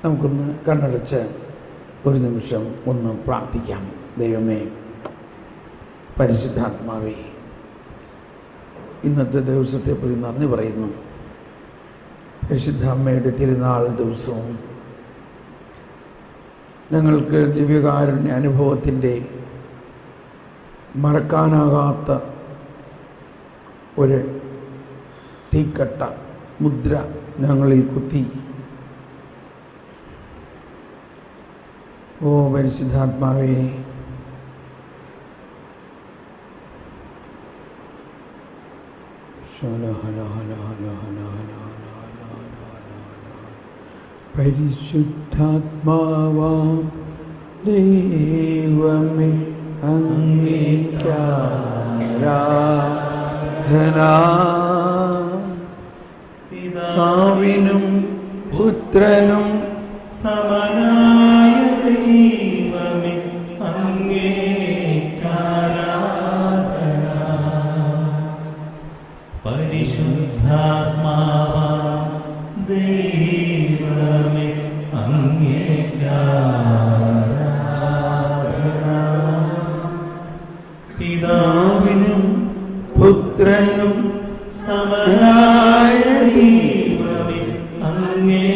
നമുക്കൊന്ന് കണ്ണടച്ച് ഒരു നിമിഷം ഒന്ന് പ്രാർത്ഥിക്കാം. ദൈവമേ, പരിശുദ്ധാത്മാവേ, ഇന്നത്തെ ദിവസത്തെ പ്രതി നന്ദി പറയുന്നു. പരിശുദ്ധ അമ്മയുടെ തിരുനാൾ ദിവസവും ഞങ്ങൾക്ക് ദിവ്യകാരുണ്യ അനുഭവത്തിൻ്റെ മറക്കാനാകാത്ത ഒരു തീക്കട്ട മുദ്ര ഞങ്ങളിൽ കുത്തി. ഓ പരിശുദ്ധാത്മാവേ, പരിശുദ്ധാത്മാവാം ദൈവമേ, അങ്ങേക്കാരാധന. പിതാവിനും പുത്രനും സമനായ ദൈവമേ, അങ്ങേക്കാരാധന. പരിശുദ്ധാത്മാവാം ദൈവമേ, അങ്ങേക്കാരാധന. പിതാവിനും പുത്രനും സമനായ ദൈവമേ, അങ്ങേക്കാരാധന.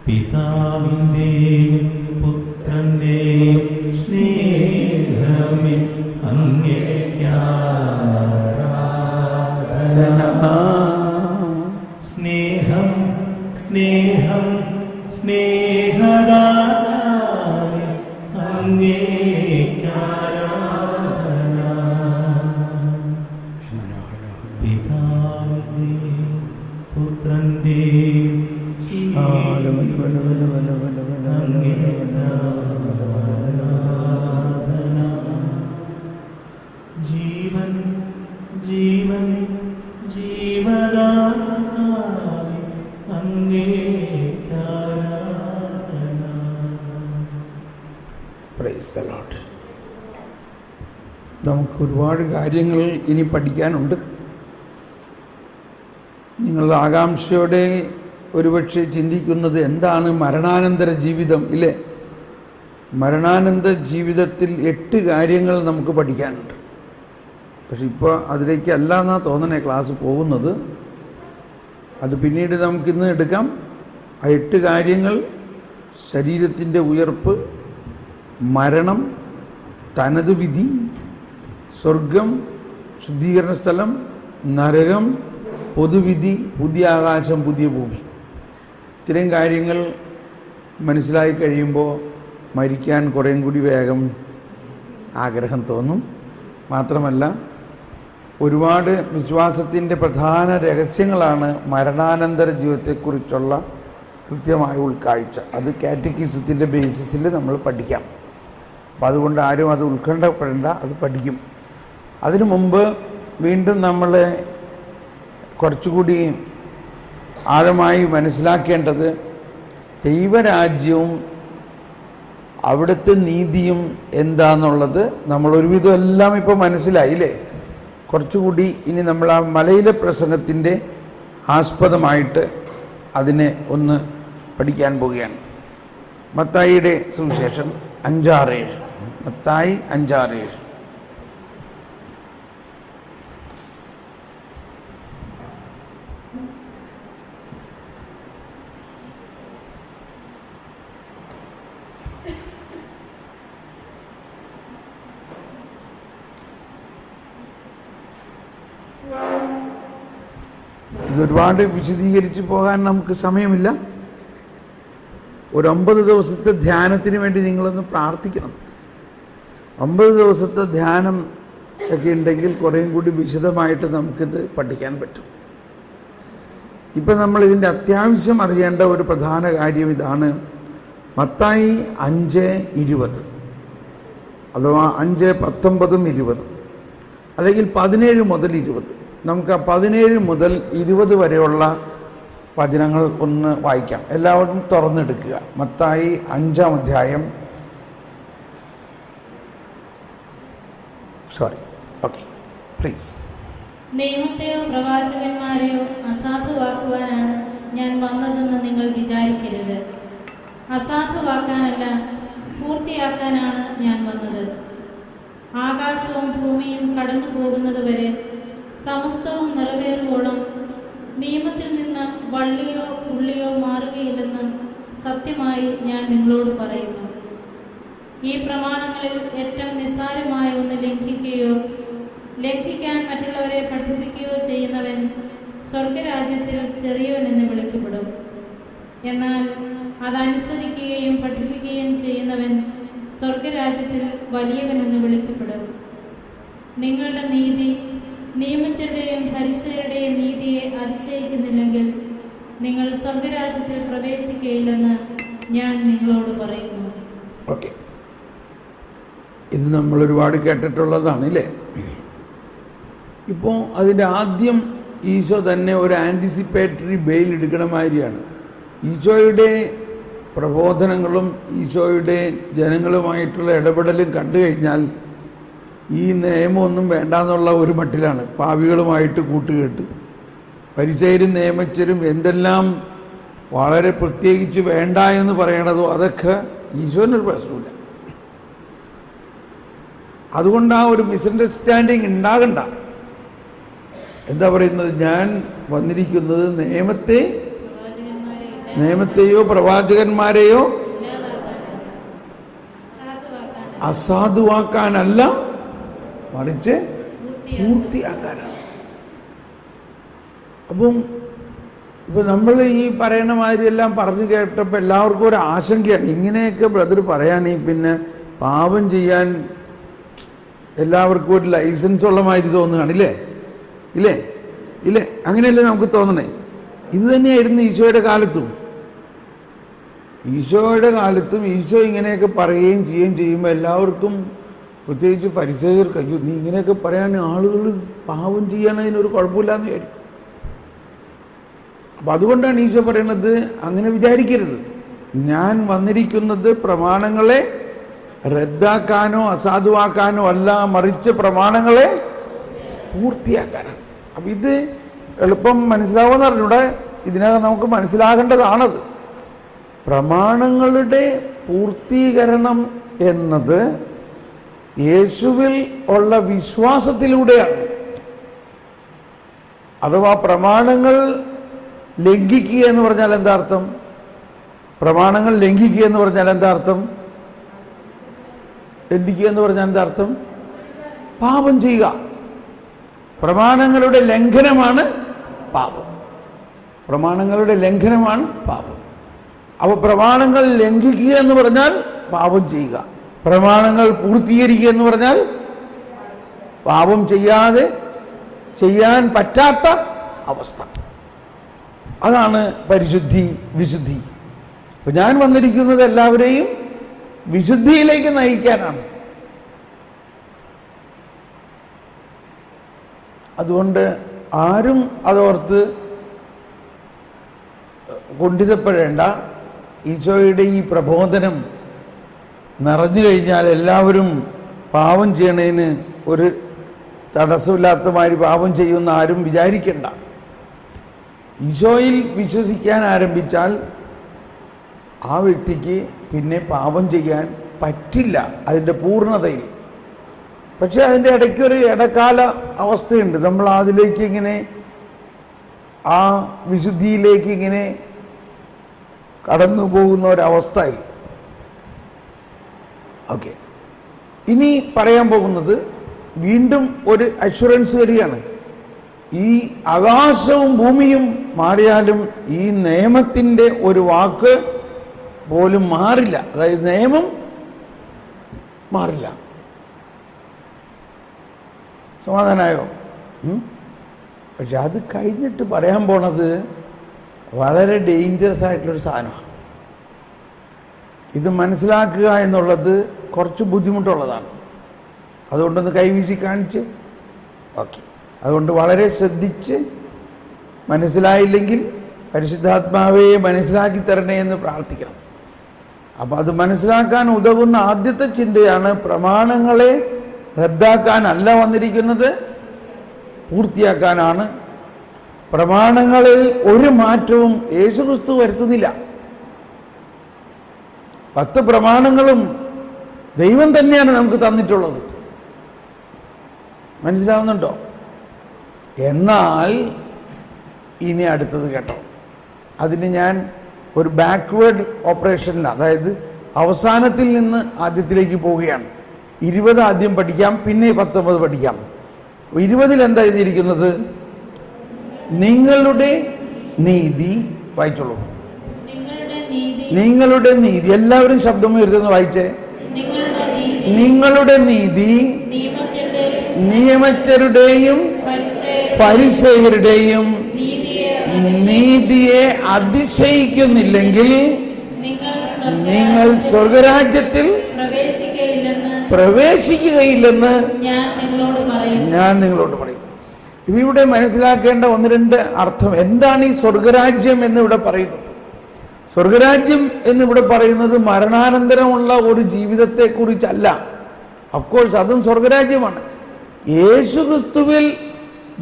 പിതാവിന്റെയും പുത്രന്റെയും സ്നേഹമേ, അങ്ങേക്കാരാധന. സ്നേഹം സ്നേഹം സ്നേഹദാതാവേ, അങ്ങേക്കാരാധന. പിതാവിന്റെയും പുത്രന്റെയും ജീവൻ ജീവൻ ജീവദാതാവേ, അങ്ങേക്കാരാധന. Praise the lord. നമുക്ക് ഒരുപാട് കാര്യങ്ങൾ ഇനി പഠിക്കാനുണ്ട്. നിങ്ങൾ ആകാംക്ഷയോടെ ഒരുപക്ഷെ ചിന്തിക്കുന്നത് എന്താണ് മരണാനന്തര ജീവിതം, ഇല്ലേ? മരണാനന്തര ജീവിതത്തിൽ 8 കാര്യങ്ങൾ നമുക്ക് പഠിക്കാനുണ്ട്. പക്ഷെ ഇപ്പോൾ അതിലേക്കല്ല എന്നാണ് തോന്നണേ ക്ലാസ് പോകുന്നത്. അത് പിന്നീട് നമുക്കിന്ന് എടുക്കാം. ആ 8 കാര്യങ്ങൾ: ശരീരത്തിൻ്റെ ഉയർപ്പ്, മരണം, തനത് വിധി, സ്വർഗം, ശുദ്ധീകരണ സ്ഥലം, നരകം, പൊതുവിധി, പുതിയ ആകാശം, പുതിയ ഭൂമി. ഇത്രയും കാര്യങ്ങൾ മനസ്സിലായി കഴിയുമ്പോൾ മരിക്കാൻ കുറേയും കൂടി വേഗം ആഗ്രഹം തോന്നും. മാത്രമല്ല, ഒരുപാട് വിശ്വാസത്തിൻ്റെ പ്രധാന രഹസ്യങ്ങളാണ് മരണാനന്തര ജീവിതത്തെക്കുറിച്ചുള്ള കൃത്യമായ ഉൾക്കാഴ്ച. അത് കാറ്റക്കിസത്തിൻ്റെ ബേസിസിൽ നമ്മൾ പഠിക്കാം. അപ്പോൾ അതുകൊണ്ട് ആരും അത് ഉത്കണ്ഠപ്പെടേണ്ട, അത് പഠിക്കും. അതിനു മുമ്പ് വീണ്ടും നമ്മൾ കുറച്ചുകൂടി ആഴമായി മനസ്സിലാക്കേണ്ടത് ദൈവരാജ്യവും അവിടുത്തെ നീതിയും എന്താണെന്നുള്ളത് നമ്മൾ ഒരുവിധം എല്ലാം ഇപ്പോൾ മനസ്സിലായില്ലേ? കുറച്ചുകൂടി ഇനി നമ്മൾ ആ മലയിലെ പ്രസംഗത്തിൻ്റെ ആസ്പദമായിട്ട് അതിനെ ഒന്ന് പഠിക്കാൻ പോവുകയാണ്. മത്തായിയുടെ സുവിശേഷം 5:6. മത്തായി 5:6. ഇതൊരുപാട് വിശദീകരിച്ച് പോകാൻ നമുക്ക് സമയമില്ല. ഒരു 9 ദിവസത്തെ ധ്യാനത്തിന് വേണ്ടി നിങ്ങളൊന്ന് പ്രാർത്ഥിക്കണം. 9 ദിവസത്തെ ധ്യാനം ഒക്കെ ഉണ്ടെങ്കിൽ കുറേയും കൂടി വിശദമായിട്ട് നമുക്കിത് പഠിക്കാൻ പറ്റും. ഇപ്പം നമ്മൾ ഇതിൻ്റെ അത്യാവശ്യം അറിയേണ്ട ഒരു പ്രധാന കാര്യം ഇതാണ്. മത്തായി 5:20 അഥവാ 5:19-20 അല്ലെങ്കിൽ 17 മുതൽ 20. നമുക്ക് ആ 17 മുതൽ 20 വരെയുള്ള വചനങ്ങൾ ഒന്ന് വായിക്കാം. എല്ലാവരും തുറന്നെടുക്കുക. മത്തായി 5-ാം അധ്യായം. പ്ലീസ്. നിയമത്തെയോ പ്രവാചകന്മാരെയോ അസാധുവാക്കുവാൻ അസാധുവാക്കാനല്ല, പൂർത്തിയാക്കാനാണ് ഞാൻ വന്നത്. ആകാശവും ഭൂമിയും കടന്നു പോകുന്നത് വരെ സമസ്തവും നിറവേറുവോളം നിയമത്തിൽ നിന്ന് വള്ളിയോ പുള്ളിയോ മാറുകയില്ലെന്ന് സത്യമായി ഞാൻ നിങ്ങളോട് പറയുന്നു. ഈ പ്രമാണങ്ങളിൽ ഏറ്റവും നിസ്സാരമായ ഒന്ന് ലംഘിക്കുകയോ ലംഘിക്കാൻ മറ്റുള്ളവരെ പഠിപ്പിക്കുകയോ ചെയ്യുന്നവൻ സ്വർഗരാജ്യത്തിൽ ചെറിയവനെന്ന് വിളിക്കപ്പെടും. എന്നാൽ അതനുസരിക്കുകയും പഠിപ്പിക്കുകയും ചെയ്യുന്നവൻ സ്വർഗരാജ്യത്തിൽ വലിയവനെന്ന് വിളിക്കപ്പെടും. നിങ്ങളുടെ നീതി നിയമജ്ഞരുടെയും ഫരിസയരുടെയും നീതിയെ അതിശയിക്കുന്നില്ലെങ്കിൽ നിങ്ങൾ സ്വർഗരാജ്യത്തിൽ പ്രവേശിക്കുകയില്ലെന്ന് ഞാൻ നിങ്ങളോട് പറയുന്നു. ഓക്കെ, ഇത് നമ്മൾ ഒരുപാട് കേട്ടിട്ടുള്ളതാണ് അല്ലേ? ഇപ്പോൾ അതിൻ്റെ ആദ്യം ഈശോ തന്നെ ഒരു ആൻറ്റിസിപ്പേറ്ററി ബെയിൽ എടുക്കണ മാതിരിയാണ്. ഈശോയുടെ പ്രബോധനങ്ങളും ഈശോയുടെ ജനങ്ങളുമായിട്ടുള്ള ഇടപെടലും കണ്ടു കഴിഞ്ഞാൽ ഈ നിയമമൊന്നും വേണ്ടാന്നുള്ള ഒരു മട്ടിലാണ്. പാപികളുമായിട്ട് കൂട്ടുകെട്ട്, പരിസയരും നിയമച്ചരും എന്തെല്ലാം വളരെ പ്രത്യേകിച്ച് വേണ്ട എന്ന് പറയണതോ അതൊക്കെ ഈശോനൊരു പ്രശ്നമില്ല. അതുകൊണ്ട് ആ ഒരു മിസ്അണ്ടർസ്റ്റാൻഡിങ് ഉണ്ടാകണ്ട. എന്താ പറയുന്നത്? ഞാൻ വന്നിരിക്കുന്നത് നിയമത്തെയോ പ്രവാചകന്മാരെയോ അസാധുവാക്കാനല്ല, മറിച്ച് പൂർത്തിയാക്കാനാണ്. അപ്പം ഇപ്പം നമ്മൾ ഈ പറയണ മാതിരിയെല്ലാം പറഞ്ഞു കേട്ടപ്പോൾ എല്ലാവർക്കും ഒരു ആശങ്കയാണ്. ഇങ്ങനെയൊക്കെ ബ്രദർ പറയാനീ പിന്നെ പാപം ചെയ്യാൻ എല്ലാവർക്കും ഒരു ലൈസൻസ് ഉള്ള മാതിരി തോന്നുകയാണ്. ഇല്ലേ? അങ്ങനെയല്ലേ നമുക്ക് തോന്നണേ? ഇത് തന്നെയായിരുന്നു ഈശോയുടെ കാലത്തും. ഈശോ ഇങ്ങനെയൊക്കെ പറയുകയും ചെയ്യുമ്പോൾ എല്ലാവർക്കും, പ്രത്യേകിച്ച് ഫരിസേയർക്ക്, അയ്യോ നീ ഇങ്ങനെയൊക്കെ പറയാൻ ആളുകൾ പാപം ചെയ്യാനതിനൊരു കുഴപ്പമില്ലാന്ന് വിചാരിക്കും. അപ്പം അതുകൊണ്ടാണ് ഈശോ പറയണത് അങ്ങനെ വിചാരിക്കരുത്. ഞാൻ വന്നിരിക്കുന്നത് പ്രമാണങ്ങളെ റദ്ദാക്കാനോ അസാധുവാക്കാനോ അല്ല, മറിച്ച് പ്രമാണങ്ങളെ പൂർത്തിയാക്കാനാണ്. അപ്പം ഇത് എളുപ്പം മനസ്സിലാവുമെന്ന് പറഞ്ഞൂടെ? ഇതിനകം നമുക്ക് മനസ്സിലാകേണ്ടതാണത്. പ്രമാണങ്ങളുടെ പൂർത്തീകരണം എന്നത് യേശുവിൽ ഉള്ള വിശ്വാസത്തിലൂടെയാണ്. അഥവാ പ്രമാണങ്ങൾ ലംഘിക്കുക എന്ന് പറഞ്ഞാൽ എന്താ അർത്ഥം? പ്രമാണങ്ങൾ ലംഘിക്കുക എന്ന് പറഞ്ഞാൽ എന്താ അർത്ഥം? ലംഘിക്കുക എന്ന് പറഞ്ഞാൽ എന്താ അർത്ഥം? പാപം ചെയ്യുക. പ്രമാണങ്ങളുടെ ലംഘനമാണ് പാപം. പ്രമാണങ്ങളുടെ ലംഘനമാണ് പാപം. അപ്പോൾ പ്രമാണങ്ങൾ ലംഘിക്കുക എന്ന് പറഞ്ഞാൽ പാപം ചെയ്യുക. പ്രമാണങ്ങൾ പൂർത്തീകരിക്കുക എന്ന് പറഞ്ഞാൽ പാപം ചെയ്യാൻ പറ്റാത്ത അവസ്ഥ. അതാണ് പരിശുദ്ധി, വിശുദ്ധി. അപ്പോൾ ഞാൻ വന്നിരിക്കുന്നത് എല്ലാവരെയും വിശുദ്ധിയിലേക്ക് നയിക്കാനാണ്. അതുകൊണ്ട് ആരും അതോർത്ത് കുണ്ഠിതപ്പെടേണ്ട. ഈശോയുടെ ഈ പ്രബോധനം നിറഞ്ഞു കഴിഞ്ഞാൽ എല്ലാവരും പാപം ചെയ്യണതിന് ഒരു തടസ്സമില്ലാത്ത മാതിരി പാപം ചെയ്യുമെന്ന് ആരും വിചാരിക്കണ്ട. ഈശോയിൽ വിശ്വസിക്കാൻ ആരംഭിച്ചാൽ ആ വ്യക്തിക്ക് പിന്നെ പാപം ചെയ്യാൻ പറ്റില്ല അതിൻ്റെ പൂർണ്ണതയിൽ. പക്ഷെ അതിൻ്റെ ഇടയ്ക്കൊരു ഇടക്കാല അവസ്ഥയുണ്ട്. നമ്മൾ അതിലേക്ക് ഇങ്ങനെ ആ വിശുദ്ധിയിലേക്ക് ഇങ്ങനെ കടന്നു പോകുന്ന ഒരവസ്ഥയിൽ. ഓക്കെ, ഇനി പറയാൻ പോകുന്നത് വീണ്ടും ഒരു അഷ്വറൻസ് തരികയാണ്. ഈ ആകാശവും ഭൂമിയും മാറിയാലും ഈ നിയമത്തിൻ്റെ ഒരു വാക്ക് പോലും മാറില്ല. അതായത് നിയമം മാറില്ല. സമാധാനമായോ? പക്ഷെ അത് കഴിഞ്ഞിട്ട് പറയാൻ പോണത് വളരെ ഡേഞ്ചറസ് ആയിട്ടുള്ളൊരു സാധനമാണ്. ഇത് മനസ്സിലാക്കുക എന്നുള്ളത് കുറച്ച് ബുദ്ധിമുട്ടുള്ളതാണ്. അതുകൊണ്ടൊന്ന് കൈവീശി കാണിച്ച് ഓക്കെ. അതുകൊണ്ട് വളരെ ശ്രദ്ധിച്ച്, മനസ്സിലായില്ലെങ്കിൽ പരിശുദ്ധാത്മാവെ മനസ്സിലാക്കി തരണേ എന്ന് പ്രാർത്ഥിക്കണം. അപ്പം അത് മനസ്സിലാക്കാൻ ഉതകുന്ന ആദ്യത്തെ ചിന്തയാണ് പ്രമാണങ്ങളെ റദ്ദാക്കാനല്ല വന്നിരിക്കുന്നത്, പൂർത്തിയാക്കാനാണ്. പ്രമാണങ്ങളിൽ ഒരു മാറ്റവും യേശുക്രിസ്തു വരുത്തുന്നില്ല. 10 പ്രമാണങ്ങളും ദൈവം തന്നെയാണ് നമുക്ക് തന്നിട്ടുള്ളത്. മനസ്സിലാവുന്നുണ്ടോ? എന്നാൽ ഇനി അടുത്തത് കേട്ടോ, അതിന് ഞാൻ ഒരു ബാക്ക്വേർഡ് ഓപ്പറേഷനിലാണ്, അതായത് അവസാനത്തിൽ നിന്ന് ആദ്യത്തിലേക്ക് പോവുകയാണ്. 20 ആദ്യം പഠിക്കാം, പിന്നെ 19 പഠിക്കാം. 20 എന്താ എഴുതിയിരിക്കുന്നത്? നിങ്ങളുടെ നീതി. വായിച്ചോളൂ. നിങ്ങളുടെ നീതി. എല്ലാവരും ശബ്ദം ഉയർത്തുന്നു, വായിച്ചേ. നിങ്ങളുടെ നീതി നിയമജ്ഞരുടെയും ഫരിസേയരുടെയും നീതിയെ അതിശയിക്കുന്നില്ലെങ്കിൽ നിങ്ങൾ സ്വർഗരാജ്യത്തിൽ പ്രവേശിക്കുകയില്ലെന്ന് ഞാൻ നിങ്ങളോട് പറയും. ഇവിടെ മനസ്സിലാക്കേണ്ട 1-2 അർത്ഥം. എന്താണ് ഈ സ്വർഗരാജ്യം എന്നിവിടെ പറയുന്നത്? സ്വർഗരാജ്യം എന്നിവിടെ പറയുന്നത് മരണാനന്തരമുള്ള ഒരു ജീവിതത്തെ കുറിച്ചല്ല. അഫ്കോഴ്സ് അതും സ്വർഗരാജ്യമാണ്. യേശുക്രിസ്തുവിൽ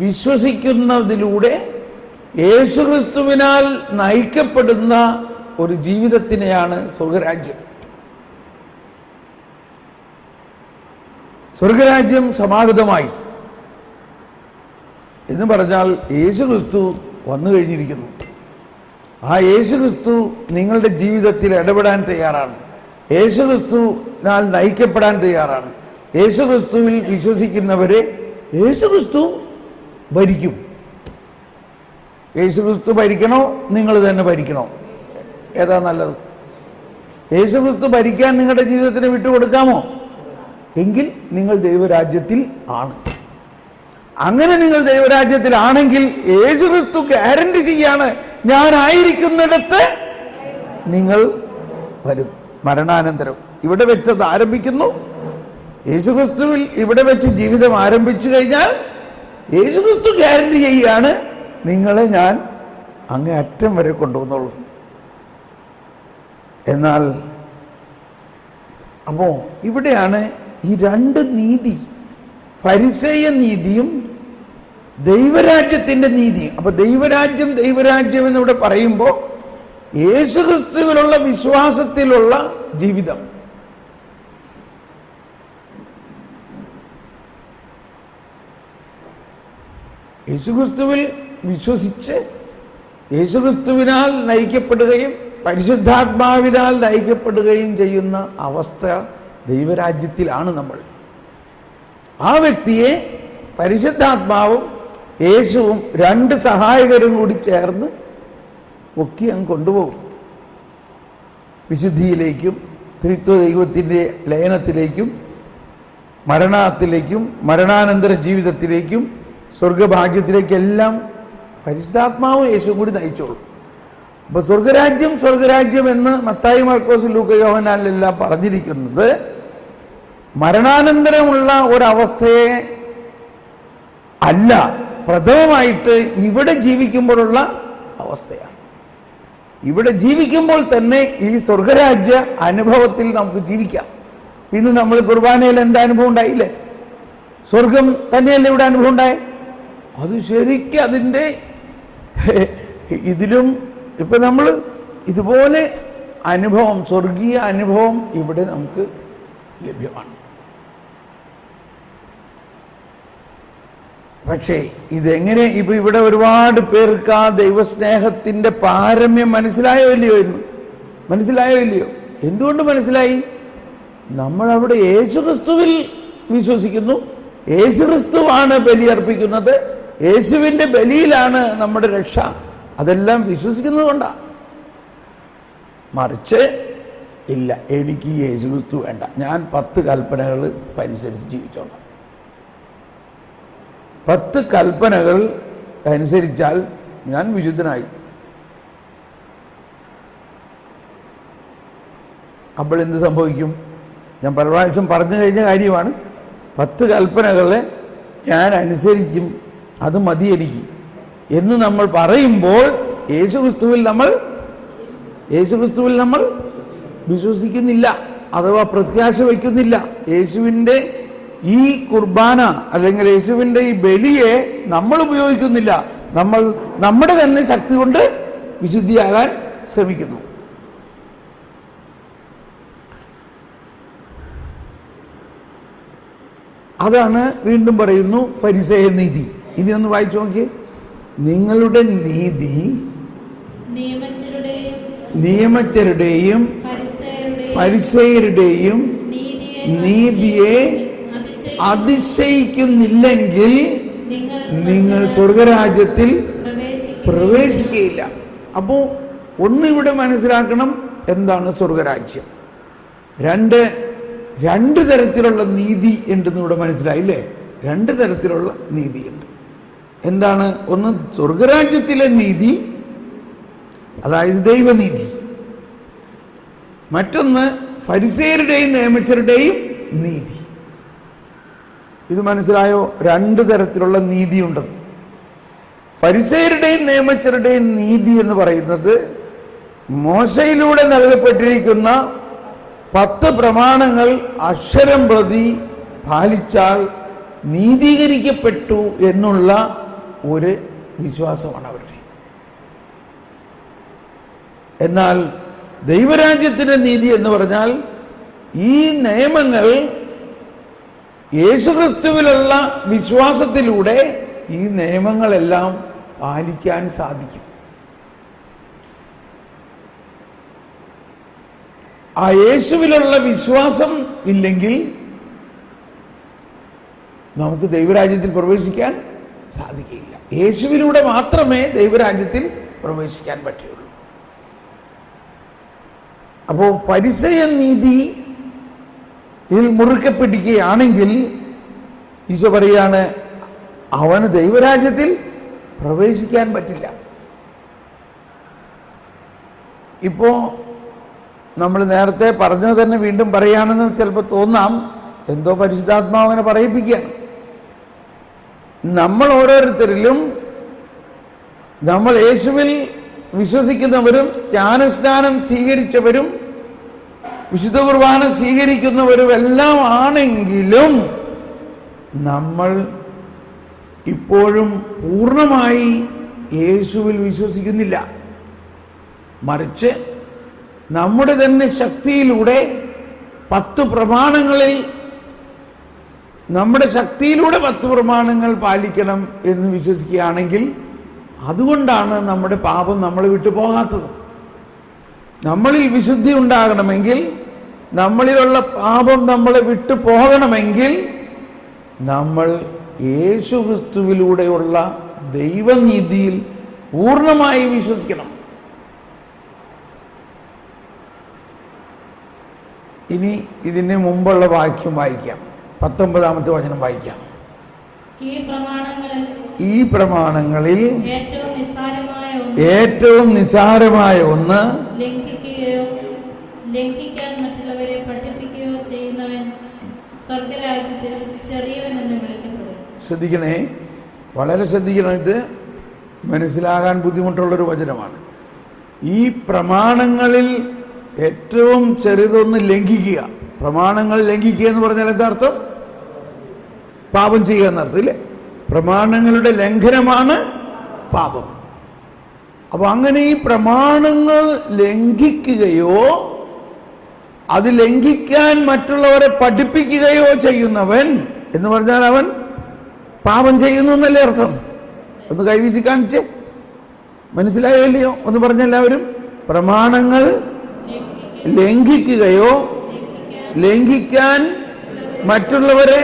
വിശ്വസിക്കുന്നതിലൂടെ യേശുക്രിസ്തുവിനാൽ നയിക്കപ്പെടുന്ന ഒരു ജീവിതത്തിനെയാണ് സ്വർഗരാജ്യം. സ്വർഗരാജ്യം സമാഗതമായി എന്ന് പറഞ്ഞാൽ യേശുക്രിസ്തു വന്നു കഴിഞ്ഞിരിക്കുന്നു. ആ യേശുക്രിസ്തു നിങ്ങളുടെ ജീവിതത്തിൽ ഇടപെടാൻ തയ്യാറാണ്. യേശുക്രിസ്തുവിനാൽ നയിക്കപ്പെടാൻ തയ്യാറാണ്. യേശുക്രിസ്തുവിൽ വിശ്വസിക്കുന്നവരെ യേശുക്രിസ്തു ഭരിക്കും. യേശുക്രിസ്തു ഭരിക്കണോ നിങ്ങൾ തന്നെ ഭരിക്കണോ? ഏതാ നല്ലത്? യേശുക്രിസ്തു ഭരിക്കാൻ നിങ്ങളുടെ ജീവിതത്തിന് വിട്ടുകൊടുക്കാമോ? എങ്കിൽ നിങ്ങൾ ദൈവരാജ്യത്തിൽ ആണ്. അങ്ങനെ നിങ്ങൾ ദൈവരാജ്യത്തിലാണെങ്കിൽ യേശുക്രിസ്തു ഗ്യാരണ്ടി ചെയ്യാണ്, ഞാനായിരിക്കുന്നിടത്ത് നിങ്ങൾ വരും. മരണാനന്തരം ഇവിടെ വെച്ചത് ആരംഭിക്കുന്നു. യേശുക്രിസ്തുവിൽ ഇവിടെ വെച്ച് ജീവിതം ആരംഭിച്ചു കഴിഞ്ഞാൽ യേശുക്രിസ്തു ഗ്യാരണ്ടി ചെയ്യുകയാണ്, നിങ്ങളെ ഞാൻ അങ്ങേ അറ്റം വരെ കൊണ്ടുവന്നോളൂ. എന്നാൽ അപ്പോ ഇവിടെയാണ് ഈ 2 നീതി, ഫരിസേയ നീതിയും ദൈവരാജ്യത്തിന്റെ നീതിയും. അപ്പൊ ദൈവരാജ്യം എന്നിവിടെ പറയുമ്പോൾ യേശുക്രിസ്തുവിലുള്ള വിശ്വാസത്തിലുള്ള ജീവിതം. യേശുക്രിസ്തുവിൽ വിശ്വസിച്ച് യേശുക്രിസ്തുവിനാൽ നയിക്കപ്പെടുകയും പരിശുദ്ധാത്മാവിനാൽ നയിക്കപ്പെടുകയും ചെയ്യുന്ന അവസ്ഥ ദൈവരാജ്യത്തിലാണ് നമ്മൾ. ആ വ്യക്തിയെ പരിശുദ്ധാത്മാവും യേശുവും 2 സഹായകരും കൂടി ചേർന്ന് പൊക്കി അങ്ങ് കൊണ്ടുപോകും. വിശുദ്ധിയിലേക്കും ത്രിത്വ ദൈവത്തിൻ്റെ ലയനത്തിലേക്കും മരണത്തിലേക്കും മരണാനന്തര ജീവിതത്തിലേക്കും സ്വർഗഭാഗ്യത്തിലേക്കെല്ലാം പരിശുദ്ധാത്മാവും യേശുവും കൂടി നയിച്ചോളും. അപ്പൊ സ്വർഗരാജ്യം എന്ന് മത്തായി, മാർക്കോസ്, ലൂക്ക, യോഹന്നാനിലെല്ലാം പറഞ്ഞിരിക്കുന്നത് മരണാനന്തരമുള്ള ഒരവസ്ഥയെ അല്ല, പ്രഥമമായിട്ട് ഇവിടെ ജീവിക്കുമ്പോഴുള്ള അവസ്ഥയാണ്. ഇവിടെ ജീവിക്കുമ്പോൾ തന്നെ ഈ സ്വർഗരാജ്യ അനുഭവത്തിൽ നമുക്ക് ജീവിക്കാം. ഇന്ന് നമ്മൾ കുർബാനയിൽ എന്താ അനുഭവം ഉണ്ടായില്ലേ? സ്വർഗം തന്നെയല്ലേ ഇവിടെ അനുഭവം ഉണ്ടായേ? അത് ശരിക്കും അതിൻ്റെ ഇതിലും ഇപ്പൊ നമ്മൾ ഇതുപോലെ അനുഭവം, സ്വർഗീയ അനുഭവം ഇവിടെ നമുക്ക് ലഭ്യമാണ്. പക്ഷേ ഇതെങ്ങനെ ഇപ്പൊ ഇവിടെ ഒരുപാട് പേർക്ക് ആ ദൈവസ്നേഹത്തിന്റെ പാരമ്യം മനസ്സിലായോ ഇല്ലയോ? എന്തുകൊണ്ട് മനസ്സിലായി? നമ്മൾ അവിടെ യേശുക്രിസ്തുവിൽ വിശ്വസിക്കുന്നു. യേശുക്രിസ്തുവാണ് ബലിയർപ്പിക്കുന്നത്. യേശുവിന്റെ ബലിയിലാണ് നമ്മുടെ രക്ഷ. അതെല്ലാം വിശ്വസിക്കുന്നത് കൊണ്ടാണ്. മറിച്ച് ഇല്ല, എനിക്ക് യേശുക്രിസ്തു വേണ്ട, ഞാൻ 10 കൽപ്പനകൾ അനുസരിച്ച് ജീവിച്ചോളാം. 10 കൽപ്പനകൾ അനുസരിച്ചാൽ ഞാൻ വിശുദ്ധനായി. അപ്പോൾ എന്ത് സംഭവിക്കും? ഞാൻ പല പ്രാവശ്യം പറഞ്ഞു കഴിഞ്ഞ കാര്യമാണ്. 10 കൽപ്പനകളെ ഞാൻ അനുസരിക്കും, അത് മതി എനിക്ക് എന്ന് നമ്മൾ പറയുമ്പോൾ യേശുക്രിസ്തുവിൽ നമ്മൾ വിശ്വസിക്കുന്നില്ല, അഥവാ പ്രത്യാശ വയ്ക്കുന്നില്ല. യേശുവിൻ്റെ ഈ കുർബാന അല്ലെങ്കിൽ യേശുവിൻ്റെ ഈ ബലിയെ നമ്മൾ ഉപയോഗിക്കുന്നില്ല. നമ്മൾ നമ്മുടെ തന്നെ ശക്തി കൊണ്ട് വിശുദ്ധിയാകാൻ ശ്രമിക്കുന്നു. അതാണ് വീണ്ടും പറയുന്നു ഫരിസേയ നീതി. ഇനി ഒന്ന് വായിച്ചു നോക്കിയേ. നിങ്ങളുടെ നീതി നിയമജ്ഞരുടെയും ഫരിസേയരുടെയും നീതിയെ അതിശയിക്കുന്നില്ലെങ്കിൽ നിങ്ങൾ സ്വർഗരാജ്യത്തിൽ പ്രവേശിക്കുകയില്ല. അപ്പോൾ ഒന്നിവിടെ മനസ്സിലാക്കണം, എന്താണ് സ്വർഗരാജ്യം. രണ്ട് തരത്തിലുള്ള നീതി ഉണ്ടെന്ന് ഇവിടെ മനസ്സിലായില്ലേ? രണ്ട് തരത്തിലുള്ള നീതിയുണ്ട്. എന്താണ്? ഒന്ന് സ്വർഗരാജ്യത്തിലെ നീതി, അതായത് ദൈവനീതി. മറ്റൊന്ന് ഫരിസേയരുടെയും നിയമജ്ഞരുടെയും നീതി. ഇത് മനസ്സിലായോ? രണ്ട് തരത്തിലുള്ള നീതിയുണ്ടെന്ന്. ഫരിസേയരുടെയും നിയമജ്ഞരുടെയും നീതി എന്ന് പറയുന്നത് മോശയിലൂടെ നൽകപ്പെട്ടിരിക്കുന്ന 10 പ്രമാണങ്ങൾ അക്ഷരം പ്രതി പാലിച്ചാൽ നീതീകരിക്കപ്പെട്ടു എന്നുള്ള ഒരു വിശ്വാസമാണ് അവരുടെ. എന്നാൽ ദൈവരാജ്യത്തിൻ്റെ നീതി എന്ന് പറഞ്ഞാൽ ഈ നിയമങ്ങൾ യേശുക്രിസ്തുവിലുള്ള വിശ്വാസത്തിലൂടെ ഈ നിയമങ്ങളെല്ലാം പാലിക്കാൻ സാധിക്കും. ആ യേശുവിലുള്ള വിശ്വാസം ഇല്ലെങ്കിൽ നമുക്ക് ദൈവരാജ്യത്തിൽ പ്രവേശിക്കാൻ സാധിക്കില്ല. യേശുവിലൂടെ മാത്രമേ ദൈവരാജ്യത്തിൽ പ്രവേശിക്കാൻ പറ്റുള്ളൂ. അപ്പോൾ ഫരിസേയ നീതി ഇതിൽ മുറുക്കെ പിടിക്കുകയാണെങ്കിൽ ഈശോ പറയാണ് അവന് ദൈവരാജ്യത്തിൽ പ്രവേശിക്കാൻ പറ്റില്ല. ഇപ്പോ നമ്മൾ നേരത്തെ പറഞ്ഞത് തന്നെ വീണ്ടും പറയുകയാണെന്ന് ചിലപ്പോൾ തോന്നാം. എന്തോ പരിശുദ്ധാത്മാവിനെ പറയിപ്പിക്കുകയാണ്. നമ്മൾ ഓരോരുത്തരിലും, നമ്മൾ യേശുവിൽ വിശ്വസിക്കുന്നവരും ജ്ഞാനസ്നാനം സ്വീകരിച്ചവരും വിശുദ്ധ കുർബാന സ്വീകരിക്കുന്നവരും എല്ലാം ആണെങ്കിലും നമ്മൾ ഇപ്പോഴും പൂർണ്ണമായി യേശുവിൽ വിശ്വസിക്കുന്നില്ല. മറിച്ച് നമ്മുടെ തന്നെ ശക്തിയിലൂടെ 10 പ്രമാണങ്ങളിൽ നമ്മുടെ ശക്തിയിലൂടെ 10 പ്രമാണങ്ങൾ പാലിക്കണം എന്ന് വിശ്വസിക്കുകയാണെങ്കിൽ അതുകൊണ്ടാണ് നമ്മുടെ പാപം നമ്മളെ വിട്ടു പോകാത്തത്. നമ്മളിൽ വിശുദ്ധി ഉണ്ടാകണമെങ്കിൽ, നമ്മളിലുള്ള പാപം നമ്മളെ വിട്ടു പോകണമെങ്കിൽ നമ്മൾ യേശുക്രിസ്തുവിലൂടെയുള്ള ദൈവനീതിയിൽ പൂർണ്ണമായി വിശ്വസിക്കണം. ഇനി ഇതിന് മുമ്പുള്ള വാക്യം വായിക്കാം. 19-ാമത്തെ വചനം വായിക്കാം. ഈ പ്രമാണങ്ങളിൽ ഏറ്റവും നിസ്സാരമായ ഒന്ന് ലംഘിക്കാൻ മറ്റുള്ളവരെ പഠിപ്പിക്കുകയോ ചെയ്യുന്നവൻ സ്വർഗരാജ്യത്തിൽ ചെറിയവൻ എന്ന് വിളിക്കപ്പെടും. ശ്രദ്ധിക്കണേ, വളരെ ശ്രദ്ധിക്കണം. ഇത് മനസ്സിലാകാൻ ബുദ്ധിമുട്ടുള്ളൊരു വചനമാണ്. ഈ പ്രമാണങ്ങളിൽ ഏറ്റവും ചെറുതൊന്ന് ലംഘിക്കുക. പ്രമാണങ്ങൾ ലംഘിക്കുക എന്ന് പറഞ്ഞാൽ എന്താ അർത്ഥം? പാപം ചെയ്യുക എന്നർത്ഥം ഇല്ലേ? പ്രമാണങ്ങളുടെ ലംഘനമാണ് പാപം. അപ്പൊ അങ്ങനെ ഈ പ്രമാണങ്ങൾ ലംഘിക്കുകയോ അത് ലംഘിക്കാൻ മറ്റുള്ളവരെ പഠിപ്പിക്കുകയോ ചെയ്യുന്നവൻ എന്ന് പറഞ്ഞാൽ അവൻ പാപം ചെയ്യുന്നു എന്നല്ലേ അർത്ഥം? ഒന്ന് കൈവീശി കാണിച്ച് മനസ്സിലായോ ഇല്ലയോ? ഒന്ന് പറഞ്ഞെല്ലാവരും. പ്രമാണങ്ങൾ ലംഘിക്കുകയോ ലംഘിക്കാൻ മറ്റുള്ളവരെ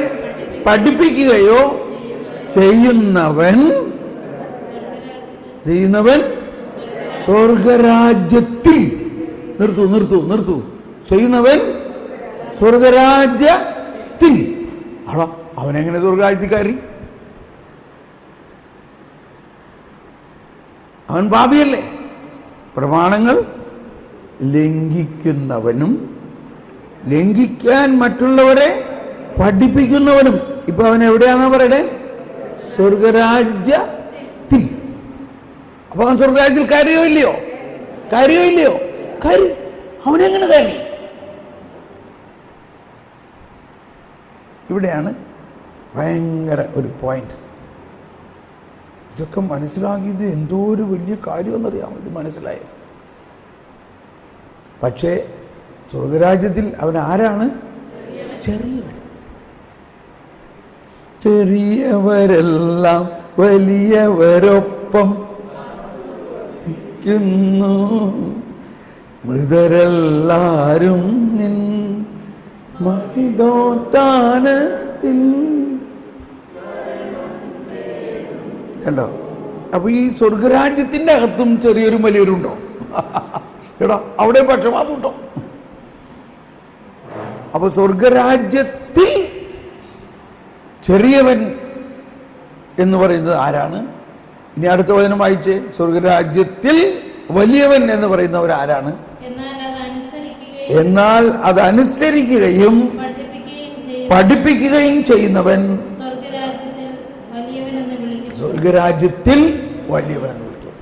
പഠിപ്പിക്കുകയോ ചെയ്യുന്നവൻ സ്വർഗരാജ്യത്തിൽ നിർത്തൂ ചെയ്യുന്നവൻ സ്വർഗരാജ്യത്തിൽ. ആണോ? അവനെങ്ങനെ സ്വർഗരാജ്യത്തിൽ കയറി? അവൻ പാപിയല്ലേ? പ്രമാണങ്ങൾ ലംഘിക്കുന്നവനും ലംഘിക്കാൻ മറ്റുള്ളവരെ പഠിപ്പിക്കുന്നവനും. ഇപ്പൊ അവൻ എവിടെയാണെന്ന് പറയണേ? സ്വർഗരാജ്യത്തിൽ. അപ്പൊ അവൻ സ്വർഗരാജ്യത്തിൽ കാര്യമോ ഇല്ലയോ? കാര്യം. അവനെങ്ങനെ കയറി? ഇവിടെയാണ് ഭയങ്കര ഒരു പോയിന്റ്. ഇതൊക്കെ മനസ്സിലാക്കിയത് എന്തോ ഒരു വലിയ കാര്യമെന്നറിയാം ഇത് മനസ്സിലായത്. പക്ഷേ സ്വർഗരാജ്യത്തിൽ അവൻ ആരാണ്? ചെറിയവൻ. ചെറിയവരെല്ലാം വലിയവരൊപ്പം ഇരിക്കുന്നു. മൃതരെല്ലാരും നിൻ മഹിതോത്ഥാനത്തിൽ. കണ്ടോ? അപ്പൊ ഈ സ്വർഗരാജ്യത്തിന്റെ അകത്തും ചെറിയൊരു വലിയൊരുണ്ടോ? എടാ, അവിടെ പക്ഷപാതം ഉണ്ടോ? അപ്പൊ സ്വർഗരാജ്യത്തിൽ ചെറിയവൻ എന്ന് പറയുന്നത് ആരാണ്? ഇനി അടുത്ത വചനം വായിച്ചേ. സ്വർഗരാജ്യത്തിൽ വലിയവൻ എന്ന് പറയുന്നവർ ആരാണ്? എന്നാൽ അത് അനുസരിക്കുകയും പഠിപ്പിക്കുകയും ചെയ്യുന്നവൻ സ്വർഗരാജ്യത്തിൽ വലിയവൻ എന്ന് വിളിക്കും.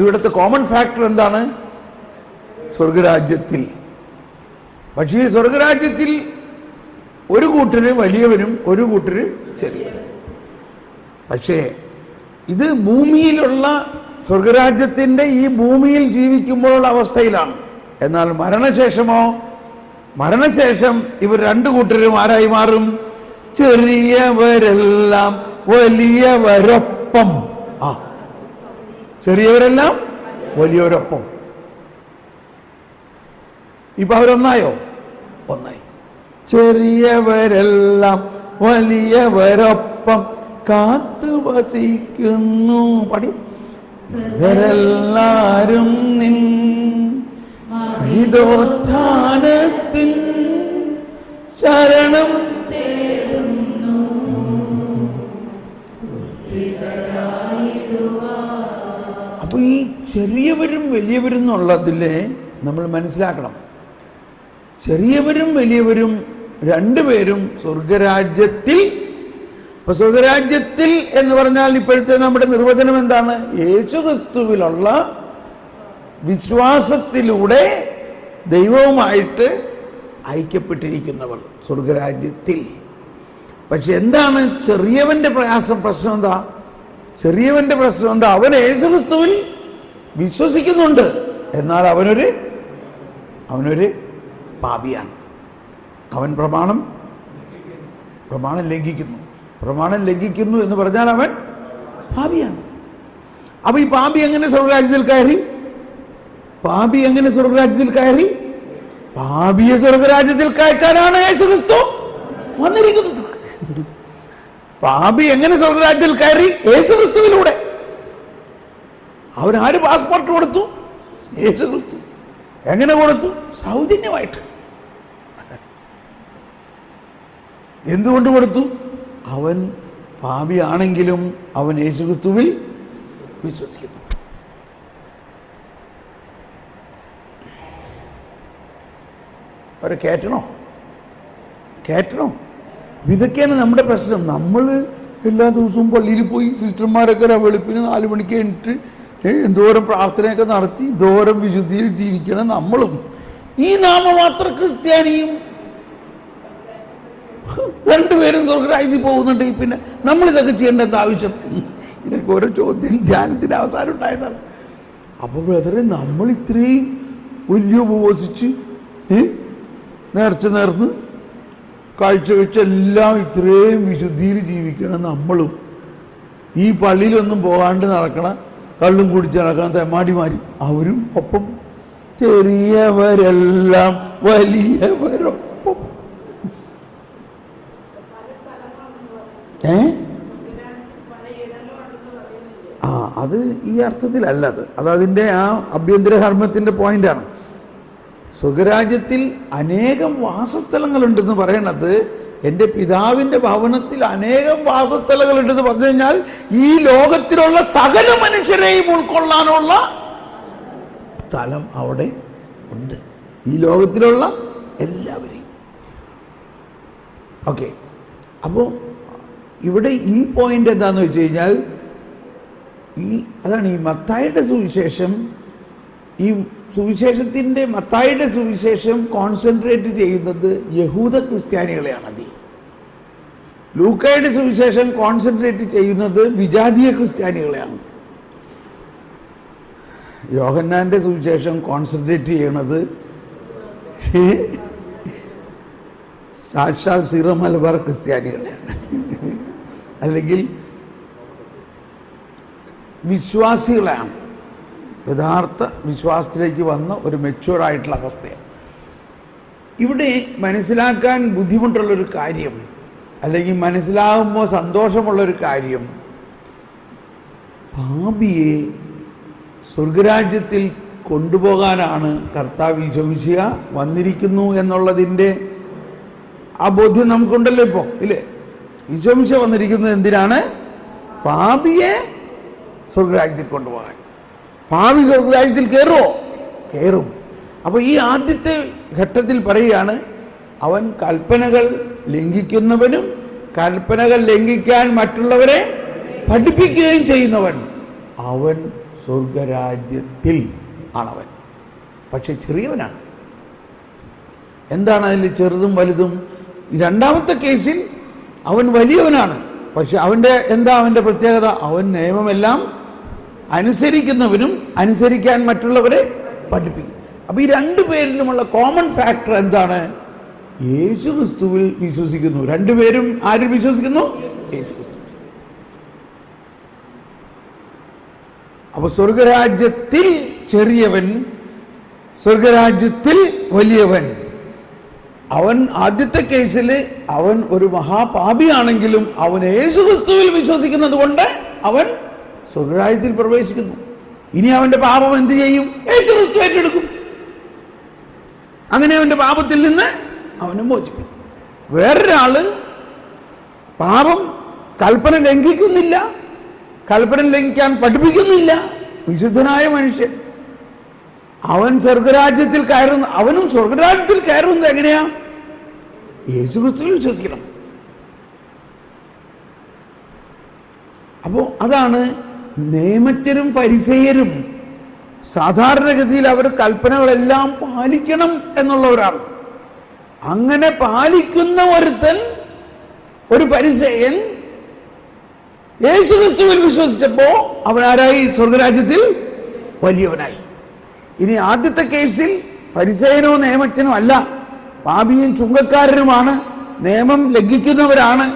ഇവിടുത്തെ കോമൺ ഫാക്ടർ എന്താണ്? സ്വർഗരാജ്യത്തിൽ. പക്ഷേ ഈ സ്വർഗരാജ്യത്തിൽ ഒരു കൂട്ടര് വലിയവരും ഒരു കൂട്ടര് ചെറിയവരും. പക്ഷേ ഇത് ഭൂമിയിലുള്ള സ്വർഗരാജ്യത്തിന്റെ ഈ ഭൂമിയിൽ ജീവിക്കുമ്പോഴുള്ള അവസ്ഥയിലാണ്. എന്നാൽ മരണശേഷമോ? മരണശേഷം ഇവർ രണ്ടു കൂട്ടരും ആരായി മാറും? ചെറിയവരെല്ലാം വലിയവരൊപ്പം. ചെറിയവരെല്ലാം വലിയവരൊപ്പം. ഇപ്പൊ അവരൊന്നായോ? ഒന്നായി. ചെറിയവരെല്ലാം വലിയവരൊപ്പം കാത്തു വസിക്കുന്നു. പടി. മൃതരെല്ലാരും നിൻ മഹിതോത്ഥാനത്തിൽ ശരണം തേടുന്നു. അപ്പൊ ഈ ചെറിയവരും വലിയവരും എന്നുള്ളതിലെ നമ്മൾ മനസ്സിലാക്കണം. ചെറിയവരും വലിയവരും രണ്ടുപേരും സ്വർഗരാജ്യത്തിൽ. അപ്പൊ സ്വർഗരാജ്യത്തിൽ എന്ന് പറഞ്ഞാൽ ഇപ്പോഴത്തെ നമ്മുടെ നിർവചനം എന്താണ്? യേശുക്രിസ്തുവിലുള്ള വിശ്വാസത്തിലൂടെ ദൈവവുമായിട്ട് ഐക്യപ്പെട്ടിരിക്കുന്നവർ സ്വർഗരാജ്യത്തിൽ. പക്ഷെ എന്താണ് ചെറിയവന്റെ പ്രശ്നം എന്താ? ചെറിയവന്റെ പ്രശ്നം എന്താ? അവൻ യേശുക്രിസ്തുവിൽ വിശ്വസിക്കുന്നുണ്ട്, എന്നാൽ അവനൊരു പാപിയാണ്. അവൻ പ്രമാണം ലംഘിക്കുന്നു. പ്രമാണം ലംഘിക്കുന്നു എന്ന് പറഞ്ഞാൽ അവൻ പാപിയാണ്. അപ്പൊ ഈ പാപി എങ്ങനെ സ്വർഗരാജ്യത്തിൽ കയറി? പാപിയെ സ്വർഗരാജ്യത്തിൽ കയറ്റാനാണ് യേശുക്രിസ്തു വന്നിരിക്കുന്നത്. പാപി എങ്ങനെ സ്വർഗരാജ്യത്തിൽ കയറി? യേശുക്രിസ്തുവിലൂടെ. അവനാര് പാസ്പോർട്ട് കൊടുത്തു? യേശുക്രിസ്തു. എങ്ങനെ കൊടുത്തു? സൗജന്യമായിട്ട്. എന്തുകൊണ്ട് കൊടുത്തു? അവൻ പാപിയാണെങ്കിലും അവൻ യേശുക്രിസ്തുവിൽ വിശ്വസിക്കുന്നു. അവരെ കയറ്റണോ? ഇതൊക്കെയാണ് നമ്മുടെ പ്രശ്നം. നമ്മൾ എല്ലാ ദിവസവും പള്ളിയിൽ പോയി സിസ്റ്റർമാരൊക്കെ വെളുപ്പിന് 4 മണിക്ക് എണിട്ട് എന്തോരം പ്രാർത്ഥനയൊക്കെ നടത്തി എന്തോരം വിശുദ്ധിയിൽ ജീവിക്കണം നമ്മളും. ഈ നാമമാത്ര ക്രിസ്ത്യാനിയും രണ്ടുപേരും സ്വർഗരാജ്യത്തിൽ പോകുന്നുണ്ട്. പിന്നെ നമ്മളിതൊക്കെ ചെയ്യേണ്ട എന്താ ആവശ്യം? ഇതൊക്കെ ഓരോ ചോദ്യം ധ്യാനത്തിന്റെ അവസാനം ഉണ്ടായതാണ്. അപ്പൊ ബ്രദറെ, നമ്മൾ ഇത്രയും വലിയ ഉപവസിച്ച് നേർന്ന് കാഴ്ചവെച്ചെല്ലാം ഇത്രയും വിശുദ്ധിയിൽ ജീവിക്കണം നമ്മളും. ഈ പള്ളിയിലൊന്നും പോകാണ്ട് നടക്കണ, കള്ളും കുടിച്ച് നടക്കണ തെമ്മാടിമാരി അവരും ഒപ്പം. ചെറിയവരെല്ലാം വലിയവരൊപ്പം. അത് ഈ അർത്ഥത്തിലല്ല. അത് അതിൻ്റെ ആ ആഭ്യന്തര ധർമ്മത്തിൻ്റെ പോയിന്റാണ്. സ്വർഗരാജ്യത്തിൽ അനേകം വാസസ്ഥലങ്ങളുണ്ടെന്ന് പറയണത്, എൻ്റെ പിതാവിൻ്റെ ഭവനത്തിൽ അനേകം വാസസ്ഥലങ്ങളുണ്ടെന്ന് പറഞ്ഞു കഴിഞ്ഞാൽ ഈ ലോകത്തിലുള്ള സകല മനുഷ്യരെയും ഉൾക്കൊള്ളാനുള്ള സ്ഥലം അവിടെ ഉണ്ട്. ഈ ലോകത്തിലുള്ള എല്ലാവരെയും. ഓക്കെ. അപ്പോൾ ഇവിടെ ഈ പോയിന്റ് എന്താണെന്ന് വെച്ച് കഴിഞ്ഞാൽ അതാണ് ഈ മത്തായിയുടെ സുവിശേഷം. ഈ സുവിശേഷത്തിൻ്റെ മത്തായിയുടെ സുവിശേഷം കോൺസെൻട്രേറ്റ് ചെയ്യുന്നത് യഹൂദ ക്രിസ്ത്യാനികളെയാണ് അധികം. ലൂക്കായുടെ സുവിശേഷം കോൺസെൻട്രേറ്റ് ചെയ്യുന്നത് വിജാതീയ ക്രിസ്ത്യാനികളെയാണ്. യോഹന്നാന്റെ സുവിശേഷം കോൺസെൻട്രേറ്റ് ചെയ്യണത് സാക്ഷാൽ സീറോ മലബാർ ക്രിസ്ത്യാനികളെയാണ്. അല്ലെങ്കിൽ വിശ്വാസികളാണ്. യഥാർത്ഥ വിശ്വാസത്തിലേക്ക് വന്ന ഒരു മെച്യൂർഡായിട്ടുള്ള അവസ്ഥയാണ്. ഇവിടെ മനസ്സിലാക്കാൻ ബുദ്ധിമുട്ടുള്ളൊരു കാര്യം, അല്ലെങ്കിൽ മനസ്സിലാകുമ്പോൾ സന്തോഷമുള്ളൊരു കാര്യം, പാപിയെ സ്വർഗരാജ്യത്തിൽ കൊണ്ടുപോകാനാണ് കർത്താവ് ഈശോമിശിഹ വന്നിരിക്കുന്നു എന്നുള്ളതിൻ്റെ ആ ബോധ്യം നമുക്കുണ്ടല്ലോ ഇപ്പോൾ, ഇല്ലേ? ഈശോമിശിഹ വന്നിരിക്കുന്നത് എന്തിനാണ്? പാപിയെ സ്വർഗരാജ്യത്തിൽ കൊണ്ടുപോകാൻ. പാപി സ്വർഗരാജ്യത്തിൽ കയറുമോ? കയറും. അപ്പോൾ ഈ ആദ്യത്തെ ഘട്ടത്തിൽ പറയുകയാണ്, അവൻ കൽപ്പനകൾ ലംഘിക്കുന്നവനും കൽപ്പനകൾ ലംഘിക്കാൻ മറ്റുള്ളവരെ പഠിപ്പിക്കുകയും ചെയ്യുന്നവൻ, അവൻ സ്വർഗരാജ്യത്തിൽ ആണവൻ. പക്ഷെ ചെറിയവനാണ്. എന്താണ് അതിൽ ചെറുതും വലുതും? രണ്ടാമത്തെ കേസിൽ അവൻ വലിയവനാണ്. പക്ഷെ അവൻ്റെ പ്രത്യേകത? അവൻ നിയമമെല്ലാം അനുസരിക്കുന്നവനും അനുസരിക്കാൻ മറ്റുള്ളവരെ പഠിപ്പിക്കും. അപ്പോൾ ഈ രണ്ടു പേരിലുമുള്ള കോമൺ ഫാക്ടർ എന്താണ്? യേശു ക്രിസ്തുവിൽ വിശ്വസിക്കുന്നു. രണ്ടുപേരും ആരിൽ വിശ്വസിക്കുന്നു? യേശു ക്രിസ്തു. അപ്പൊ സ്വർഗരാജ്യത്തിൽ ചെറിയവൻ, സ്വർഗരാജ്യത്തിൽ വലിയവൻ. അവൻ ആദ്യത്തെ കേസിൽ അവൻ ഒരു മഹാപാപിയാണെങ്കിലും അവൻ യേശു ക്രിസ്തുവിൽ വിശ്വസിക്കുന്നത് കൊണ്ട് അവൻ സ്വർഗരാജ്യത്തിൽ പ്രവേശിക്കുന്നു. ഇനി അവന്റെ പാപം എന്ത് ചെയ്യും? യേശു ക്രിസ്തു ഏറ്റെടുക്കും. അങ്ങനെ അവന്റെ പാപത്തിൽ നിന്ന് അവനെ മോചിപ്പിക്കും. വേറൊരാള് പാപം, കൽപ്പന ലംഘിക്കുന്നില്ല, കൽപ്പന ലംഘിക്കാൻ പഠിപ്പിക്കുന്നില്ല, വിശുദ്ധനായ മനുഷ്യൻ, അവൻ സ്വർഗരാജ്യത്തിൽ കയറുന്ന, അവനും സ്വർഗരാജ്യത്തിൽ കയറുന്നത് എങ്ങനെയാ? യേശു ക്രിസ്തുവിൽ വിശ്വസിക്കണം. അപ്പോ അതാണ് നിയമജ്ഞരും ഫരിസേയരും സാധാരണഗതിയിൽ അവർ കൽപ്പനകളെല്ലാം പാലിക്കണം എന്നുള്ളവരാണ്. അങ്ങനെ പാലിക്കുന്ന ഒരുത്തൻ, ഒരു ഫരിസേയൻ യേശു ക്രിസ്തുവിൽ വിശ്വസിച്ചപ്പോ അവൻ ആരായി? സ്വർഗരാജ്യത്തിൽ വലിയവനായി. ഇനി ആദ്യത്തെ കേസിൽ ഫരിസേയനോ നിയമജ്ഞനോ അല്ല, പാപിയും ചുങ്കക്കാരനുമാണ്, നിയമം ലംഘിക്കുന്നവരാണ്,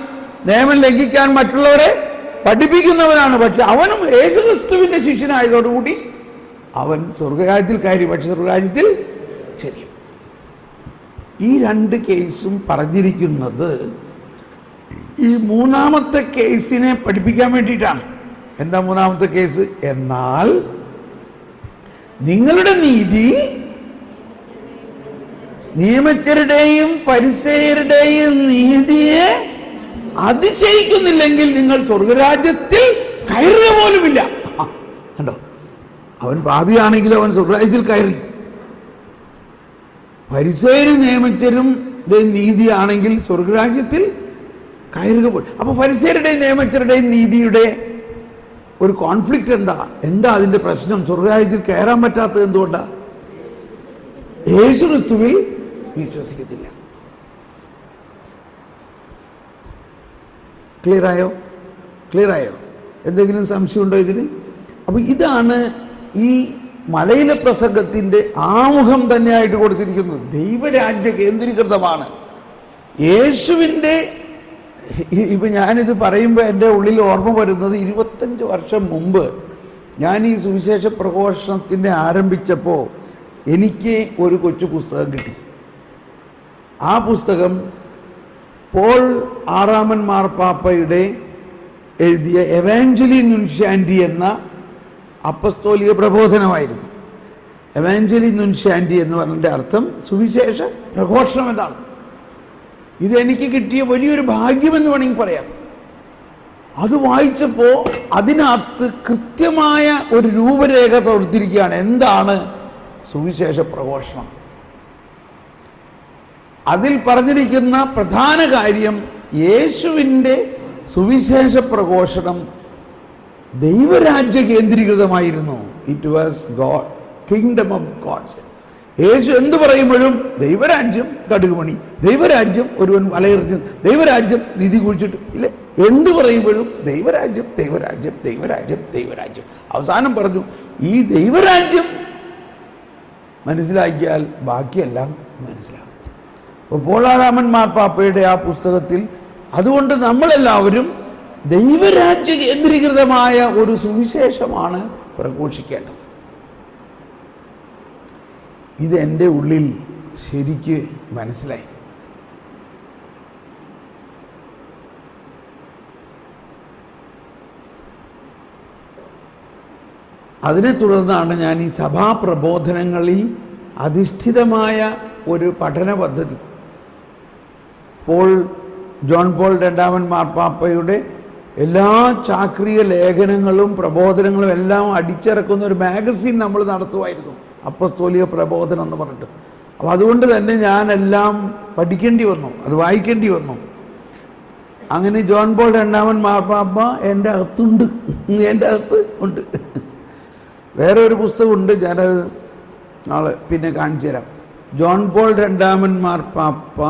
നിയമം ലംഘിക്കാൻ മറ്റുള്ളവരെ പഠിപ്പിക്കുന്നവരാണ്. പക്ഷെ അവനും യേശു ക്രിസ്തുവിന്റെ ശിഷ്യനായതോടുകൂടി അവൻ സ്വർഗരാജ്യത്തിൽ കയറി. പക്ഷെ സ്വർഗരാജ്യത്തിൽ ചെറിയ. ഈ രണ്ട് കേസും പറഞ്ഞിരിക്കുന്നത് ഈ മൂന്നാമത്തെ കേസിനെ പഠിപ്പിക്കാൻ വേണ്ടിയിട്ടാണ്. എന്താ മൂന്നാമത്തെ കേസ്? എന്നാൽ നിങ്ങളുടെ നീതി നിയമജ്ഞരുടെയും ഫരിസേയരുടെയും നീതിയെ അതിശയിക്കുന്നില്ലെങ്കിൽ നിങ്ങൾ സ്വർഗരാജ്യത്തിൽ കയറുക പോലുമില്ല. കണ്ടോ, അവൻ പാപിയാണെങ്കിലും അവൻ സ്വർഗരാജ്യത്തിൽ കയറി. ഫരിസേയരും നിയമജ്ഞരും നീതിയാണെങ്കിൽ സ്വർഗരാജ്യത്തിൽ കയറുക പോലും. അപ്പൊ ഫരിസേയരുടെയും നിയമജ്ഞരുടെയും നീതിയുടെ ഒരു കോൺഫ്ലിക്റ്റ് എന്താ അതിന്റെ പ്രശ്നം? സ്വർഗരാജ്യത്തിൽ കയറാൻ പറ്റാത്തത് എന്തുകൊണ്ടാ? യേശു ക്രിസ്തുവിൽ വിശ്വസിക്കത്തില്ല. ക്ലിയർ ആയോ? എന്തെങ്കിലും സംശയമുണ്ടോ ഇതിന്? അപ്പൊ ഇതാണ് ഈ മലയിലെ പ്രസംഗത്തിന്റെ ആമുഖം തന്നെയായിട്ട് കൊടുത്തിരിക്കുന്നത്. ദൈവരാജ്യ കേന്ദ്രീകൃതമാണ്. യേശുവിൻ്റെ, ഇപ്പൊ ഞാനിത് പറയുമ്പോൾ എൻ്റെ ഉള്ളിൽ ഓർമ്മ വരുന്നത് 25 വർഷം മുമ്പ് ഞാൻ ഈ സുവിശേഷ പ്രഘോഷണത്തിൻ്റെ ആരംഭിച്ചപ്പോൾ എനിക്ക് ഒരു കൊച്ചു പുസ്തകം കിട്ടി. ആ പുസ്തകം പോൾ ആറാമൻ മാർപ്പാപ്പയുടെ എഴുതിയ എവാഞ്ചലി നുൻഷാൻഡി എന്ന അപ്പസ്തോലിക പ്രബോധനമായിരുന്നു. എവാഞ്ചലി നുൻഷാൻഡി എന്ന് പറഞ്ഞതിൻ്റെ അർത്ഥം സുവിശേഷ പ്രഘോഷണം എന്നാണ്. ഇതെനിക്ക് കിട്ടിയ വലിയൊരു ഭാഗ്യമെന്ന് വേണമെങ്കിൽ പറയാം. അത് വായിച്ചപ്പോൾ അതിനകത്ത് കൃത്യമായ ഒരു രൂപരേഖ കൊടുത്തിരിക്കുകയാണ്. എന്താണ് സുവിശേഷ പ്രഘോഷണം? അതിൽ പറഞ്ഞിരിക്കുന്ന പ്രധാന കാര്യം, യേശുവിൻ്റെ സുവിശേഷ പ്രഘോഷണം ദൈവരാജ്യ കേന്ദ്രീകൃതമായിരുന്നു. It was God, kingdom of Gods. യേശു എന്ത് പറയുമ്പോഴും ദൈവരാജ്യം കടുകുമണി, ദൈവരാജ്യം ഒരുവൻ വലയെറിഞ്ഞു, ദൈവരാജ്യം നിധി കുഴിച്ചിട്ട്, ഇല്ലേ? എന്ത് പറയുമ്പോഴും ദൈവരാജ്യം, ദൈവരാജ്യം, ദൈവരാജ്യം, ദൈവരാജ്യം. അവസാനം പറഞ്ഞു, ഈ ദൈവരാജ്യം മനസ്സിലാക്കിയാൽ ബാക്കിയെല്ലാം മനസ്സിലാകും. അപ്പോൾ പോൾ ആറാമൻ മാർപ്പാപ്പയുടെ ആ പുസ്തകത്തിൽ, അതുകൊണ്ട് നമ്മളെല്ലാവരും ദൈവരാജ്യ കേന്ദ്രീകൃതമായ ഒരു സുവിശേഷമാണ് പ്രഘോഷിക്കേണ്ടത്. ഇത് എൻ്റെ ഉള്ളിൽ ശരിക്ക് മനസ്സിലായി. അതിനെ തുടർന്നാണ് ഞാൻ ഈ സഭാപ്രബോധനങ്ങളിൽ അധിഷ്ഠിതമായ ഒരു പഠന പദ്ധതി ജോൺ പോൾ രണ്ടാമൻ മാർപ്പാപ്പയുടെ എല്ലാ ചാക്രിക ലേഖനങ്ങളും പ്രബോധനങ്ങളും എല്ലാം അടിച്ചിറക്കുന്ന ഒരു മാഗസിൻ നമ്മൾ നടത്തുമായിരുന്നു, അപ്പസ്തോലിക പ്രബോധനം എന്ന് പറഞ്ഞിട്ട്. അപ്പോൾ അതുകൊണ്ട് തന്നെ ഞാനെല്ലാം പഠിക്കേണ്ടി വന്നു, അത് വായിക്കേണ്ടി വന്നു. അങ്ങനെ ജോൺ പോൾ രണ്ടാമൻ മാർപ്പാപ്പ എൻ്റെ അകത്തുണ്ട്, എൻ്റെ അകത്ത് ഉണ്ട്. വേറെ ഒരു പുസ്തകമുണ്ട്, ഞാനത് നാളെ പിന്നെ കാണിച്ചു തരാം. ജോൺ പോൾ രണ്ടാമൻ മാർപ്പാപ്പ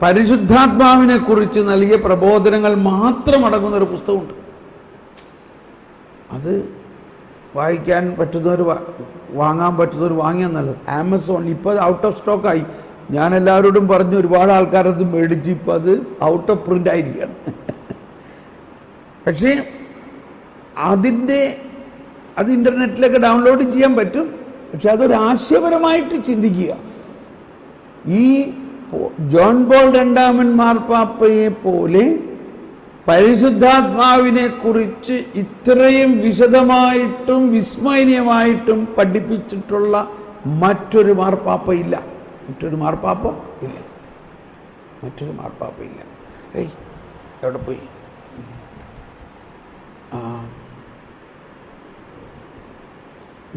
പരിശുദ്ധാത്മാവിനെ കുറിച്ച് നൽകിയ പ്രബോധനങ്ങൾ മാത്രം അടങ്ങുന്ന ഒരു പുസ്തകമുണ്ട്. അത് വായിക്കാൻ പറ്റുന്നവർ വാങ്ങാൻ പറ്റുന്നവർ വാങ്ങിയാൽ നല്ലത്. ആമസോൺ ഇപ്പോൾ അത് ഔട്ട് ഓഫ് സ്റ്റോക്കായി. ഞാൻ എല്ലാവരോടും പറഞ്ഞു, ഒരുപാട് ആൾക്കാരത് മേടിച്ച് ഇപ്പോൾ അത് ഔട്ട് ഓഫ് പ്രിൻ്റ് ആയിരിക്കുകയാണ്. പക്ഷേ അത് ഇൻ്റർനെറ്റിലൊക്കെ ഡൗൺലോഡ് ചെയ്യാൻ പറ്റും. പക്ഷെ അതൊരു ആശയപരമായിട്ട് ചിന്തിക്കുക. ഈ ജോൺ പോൾ രണ്ടാമൻ മാർപ്പാപ്പയെ പോലെ പരിശുദ്ധാത്മാവിനെ കുറിച്ച് ഇത്രയും വിശദമായിട്ടും വിസ്മയനീയമായിട്ടും പഠിപ്പിച്ചിട്ടുള്ള മറ്റൊരു മാർപ്പാപ്പ ഇല്ല. മറ്റൊരു മാർപ്പാപ്പ ഇല്ല. ഏയ് എവിടെ പോയി?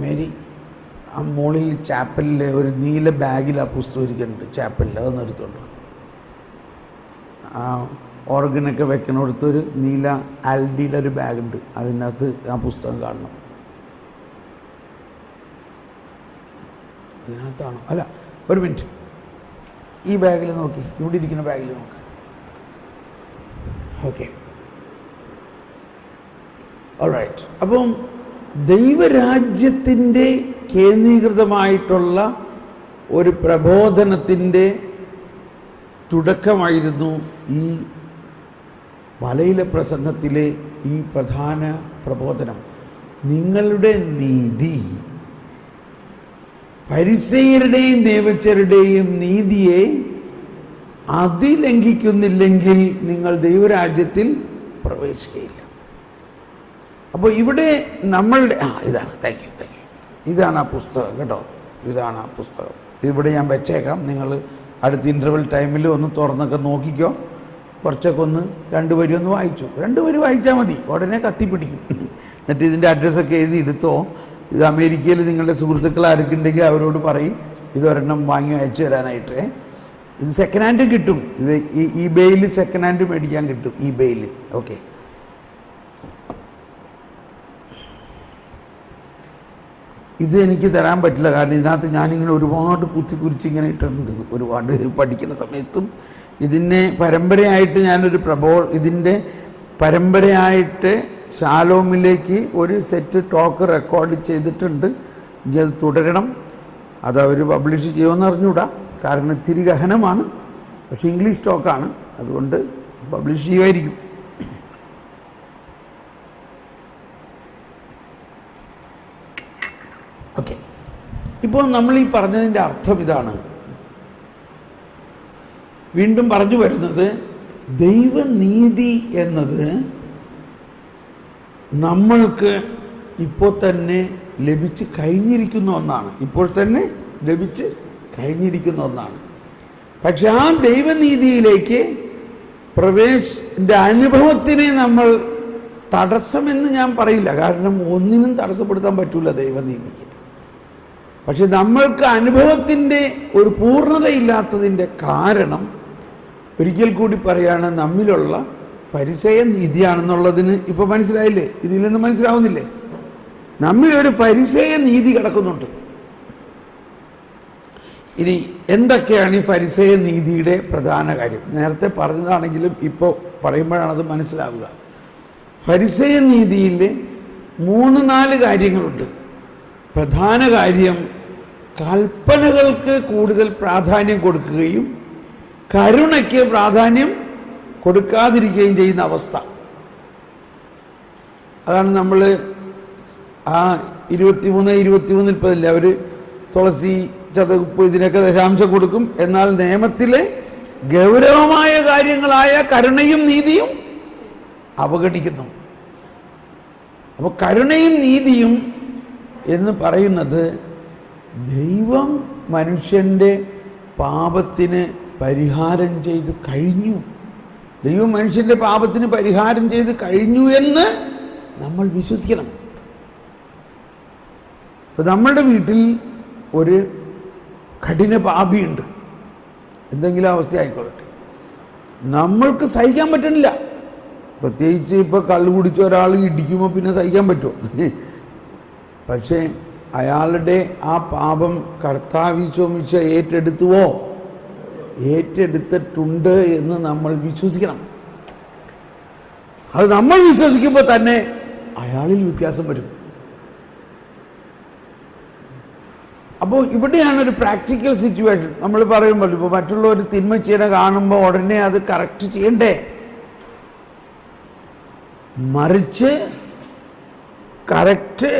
മേരി, ആ മുകളിൽ ചാപ്പലിലെ ഒരു നീല ബാഗിൽ ആ പുസ്തകം ഇരിക്കുന്നുണ്ട് ചാപ്പലിൽ, അതൊന്നും എടുത്തോണ്ട്. ആ ഓർഗനൊക്കെ വെക്കണടുത്തൊരു നീല ആൽഡിയുടെ ഒരു ബാഗുണ്ട്, അതിനകത്ത് ആ പുസ്തകം കാണണം. അതിനകത്താണോ? അല്ല, ഒരു മിനിറ്റ്, ഈ ബാഗിൽ നോക്കി, ഇവിടെ ഇരിക്കുന്ന ബാഗിൽ നോക്ക്. Okay, alright. അപ്പം ദൈവരാജ്യത്തിൻ്റെ കേന്ദ്രീകൃതമായിട്ടുള്ള ഒരു പ്രബോധനത്തിൻ്റെ തുടക്കമായിരുന്നു ഈ മലയിലെ പ്രസംഗത്തിലെ ഈ പ്രധാന പ്രബോധനം. നിങ്ങളുടെ നീതി ഫരിസേയരുടെയും ദേവച്ചരുടെയും നീതിയെ അതിലംഘിക്കുന്നില്ലെങ്കിൽ നിങ്ങൾ ദൈവരാജ്യത്തിൽ പ്രവേശിക്കുകയില്ല. അപ്പോൾ ഇവിടെ നമ്മളുടെ ഇതാണ്, താങ്ക് യു, ഇതാണ് ആ പുസ്തകം കേട്ടോ, ഇതാണ് ആ പുസ്തകം. ഇവിടെ ഞാൻ വെച്ചേക്കാം, നിങ്ങൾ അടുത്ത ഇൻ്റർവെൽ ടൈമിൽ ഒന്ന് തുറന്നൊക്കെ നോക്കിക്കോ. കുറച്ചൊക്കെ ഒന്ന് 2 വരി ഒന്ന് വായിച്ചു, 2 വരി വായിച്ചാൽ മതി, ഉടനെ കത്തിപ്പിടിക്കും. എന്നിട്ട് ഇതിൻ്റെ അഡ്രസ്സൊക്കെ എഴുതി എടുത്തോ. ഇത് അമേരിക്കയിൽ നിങ്ങളുടെ സുഹൃത്തുക്കൾ ആർക്കുണ്ടെങ്കിൽ അവരോട് പറയും ഇതൊരെണ്ണം വാങ്ങി അയച്ചു തരാനായിട്ട്. ഇത് സെക്കൻഡ് ഹാൻഡ് കിട്ടും, ഇത് ഇബേയിൽ സെക്കൻഡ് ഹാൻഡ് മേടിക്കാൻ കിട്ടും, ഇബേയിൽ. ഓക്കെ, ഇത് എനിക്ക് തരാൻ പറ്റില്ല, കാരണം ഇതിനകത്ത് ഞാനിങ്ങനെ ഒരുപാട് കുത്തിക്കുറിച്ച് ഇങ്ങനെ ഇട്ടിട്ടുണ്ട്. ഒരുപാട് പഠിക്കുന്ന സമയത്തും ഇതിനെ പരമ്പരയായിട്ട് ഞാനൊരു ഇതിൻ്റെ പരമ്പരയായിട്ട് ശാലോമിലേക്ക് ഒരു സെറ്റ് ടോക്ക് റെക്കോർഡ് ചെയ്തിട്ടുണ്ട്. ഇനി അത് തുടരണം. അതവർ പബ്ലിഷ് ചെയ്യുമെന്ന് അറിഞ്ഞൂടാ, കാരണം ഇത്തിരി ഗഹനമാണ്. പക്ഷേ ഇംഗ്ലീഷ് ടോക്കാണ്, അതുകൊണ്ട് പബ്ലിഷ് ചെയ്യുമായിരിക്കും. ഓക്കെ, ഇപ്പോൾ നമ്മൾ ഈ പറഞ്ഞതിൻ്റെ അർത്ഥം ഇതാണ്. വീണ്ടും പറഞ്ഞു വരുന്നത്, ദൈവനീതി എന്നത് നമ്മൾക്ക് ഇപ്പോൾ തന്നെ ലഭിച്ച് കഴിഞ്ഞിരിക്കുന്ന ഒന്നാണ്. ഇപ്പോൾ തന്നെ ലഭിച്ച് കഴിഞ്ഞിരിക്കുന്ന ഒന്നാണ്. പക്ഷെ ആ ദൈവനീതിയിലേക്ക് പ്രവേശിൻ്റെ അനുഭവത്തിനെ നമ്മൾ തടസ്സമെന്ന് ഞാൻ പറയില്ല, കാരണം ഒന്നിനും തടസ്സപ്പെടുത്താൻ പറ്റില്ല ദൈവനീതിയെ. പക്ഷെ നമ്മൾക്ക് അനുഭവത്തിൻ്റെ ഒരു പൂർണ്ണതയില്ലാത്തതിൻ്റെ കാരണം, ഒരിക്കൽ കൂടി പറയാണ്, നമ്മിലുള്ള ഫരിസേയ നീതിയാണെന്നുള്ളതിന് ഇപ്പോൾ മനസ്സിലായില്ലേ? ഇതിൽ നിന്ന് മനസ്സിലാവുന്നില്ലേ? നമ്മിലൊരു ഫരിസേയ നീതി കിടക്കുന്നുണ്ട്. ഇനി എന്തൊക്കെയാണ് ഈ ഫരിസേയ നീതിയുടെ പ്രധാന കാര്യം? നേരത്തെ പറഞ്ഞതാണെങ്കിലും ഇപ്പോൾ പറയുമ്പോഴാണ് അത് മനസ്സിലാവുക. ഫരിസേയ നീതിയിൽ 3-4 കാര്യങ്ങളുണ്ട്. പ്രധാന കാര്യം, കൽപ്പനകൾക്ക് കൂടുതൽ പ്രാധാന്യം കൊടുക്കുകയും കരുണയ്ക്ക് പ്രാധാന്യം കൊടുക്കാതിരിക്കുകയും ചെയ്യുന്ന അവസ്ഥ. അതാണ് നമ്മൾ ആ 23 ഇപ്പതില്ല, അവർ തുളസി, ചതകുപ്പ് ഇതിനൊക്കെ ദശാംശം കൊടുക്കും. എന്നാൽ നിയമത്തിലെ ഗൗരവമായ കാര്യങ്ങളായ കരുണയും നീതിയും അവഗണിക്കുന്നു. അപ്പോൾ കരുണയും നീതിയും എന്ന് പറയുന്നത് ദൈവം മനുഷ്യൻ്റെ പാപത്തിന് പരിഹാരം ചെയ്ത് കഴിഞ്ഞു. ദൈവം മനുഷ്യൻ്റെ പാപത്തിന് പരിഹാരം ചെയ്ത് കഴിഞ്ഞു എന്ന് നമ്മൾ വിശ്വസിക്കണം. ഇപ്പം നമ്മളുടെ വീട്ടിൽ ഒരു കഠിന പാപിയുണ്ട്, എന്തെങ്കിലും അവസ്ഥ ആയിക്കൊള്ളട്ടെ, നമ്മൾക്ക് സഹിക്കാൻ പറ്റണില്ല. പ്രത്യേകിച്ച് ഇപ്പോൾ കള്ളു കുടിച്ച ഒരാൾ ഇടിക്കുമ്പോൾ പിന്നെ സഹിക്കാൻ പറ്റുമോ? പക്ഷേ അയാളുടെ ആ പാപം കർത്താവ് ഈശോമിശ ഏറ്റെടുത്തിട്ടുണ്ട് എന്ന് നമ്മൾ വിശ്വസിക്കണം. അത് നമ്മൾ വിശ്വസിക്കുമ്പോൾ തന്നെ അയാളിൽ വ്യത്യാസം വരും. അപ്പോൾ ഇവിടെയാണ് ഒരു പ്രാക്ടിക്കൽ സിറ്റുവേഷൻ. നമ്മൾ പറയുമ്പോൾ ഇപ്പോൾ മറ്റുള്ളവർ തിന്മ ചെയ്യണ കാണുമ്പോൾ ഉടനെ അത് കറക്റ്റ് ചെയ്യണ്ടേ, മറിച്ച് കറക്റ്റ്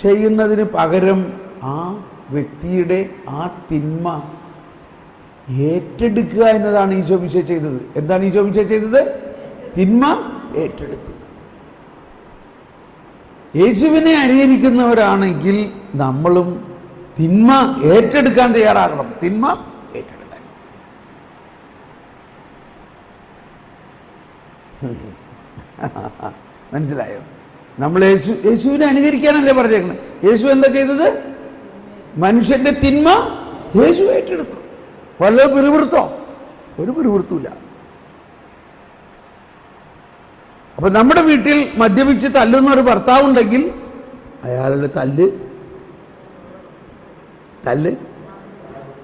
ചെയ്യുന്നതിന് പകരം ആ വ്യക്തിയുടെ ആ തിന്മ ഏറ്റെടുക്കുക എന്നതാണ് ഈശോ മിശിഹ ചെയ്തത്. എന്താണ് ഈശോ മിശിഹ ചെയ്തത്? തിന്മ ഏറ്റെടുത്തു. യേശുവിനെ അനുകരിക്കുന്നവരാണെങ്കിൽ നമ്മളും തിന്മ ഏറ്റെടുക്കാൻ തയ്യാറാകണം. തിന്മ ഏറ്റെടുക്കാൻ. മനസ്സിലായോ? നമ്മൾ യേശുവിനെ അനുകരിക്കാനല്ലേ പറഞ്ഞേക്കുന്നത്. യേശു എന്താ ചെയ്തത്? മനുഷ്യന്റെ തിന്മ യേശു ഏറ്റെടുത്തു. വല്ല പിറുപിറുത്തോ? ഒരു പിറുപിറുത്തുമില്ല. അപ്പൊ നമ്മുടെ വീട്ടിൽ മദ്യപിച്ച് തല്ലുന്ന ഒരു ഭർത്താവുണ്ടെങ്കിൽ അയാളുടെ തല്ല്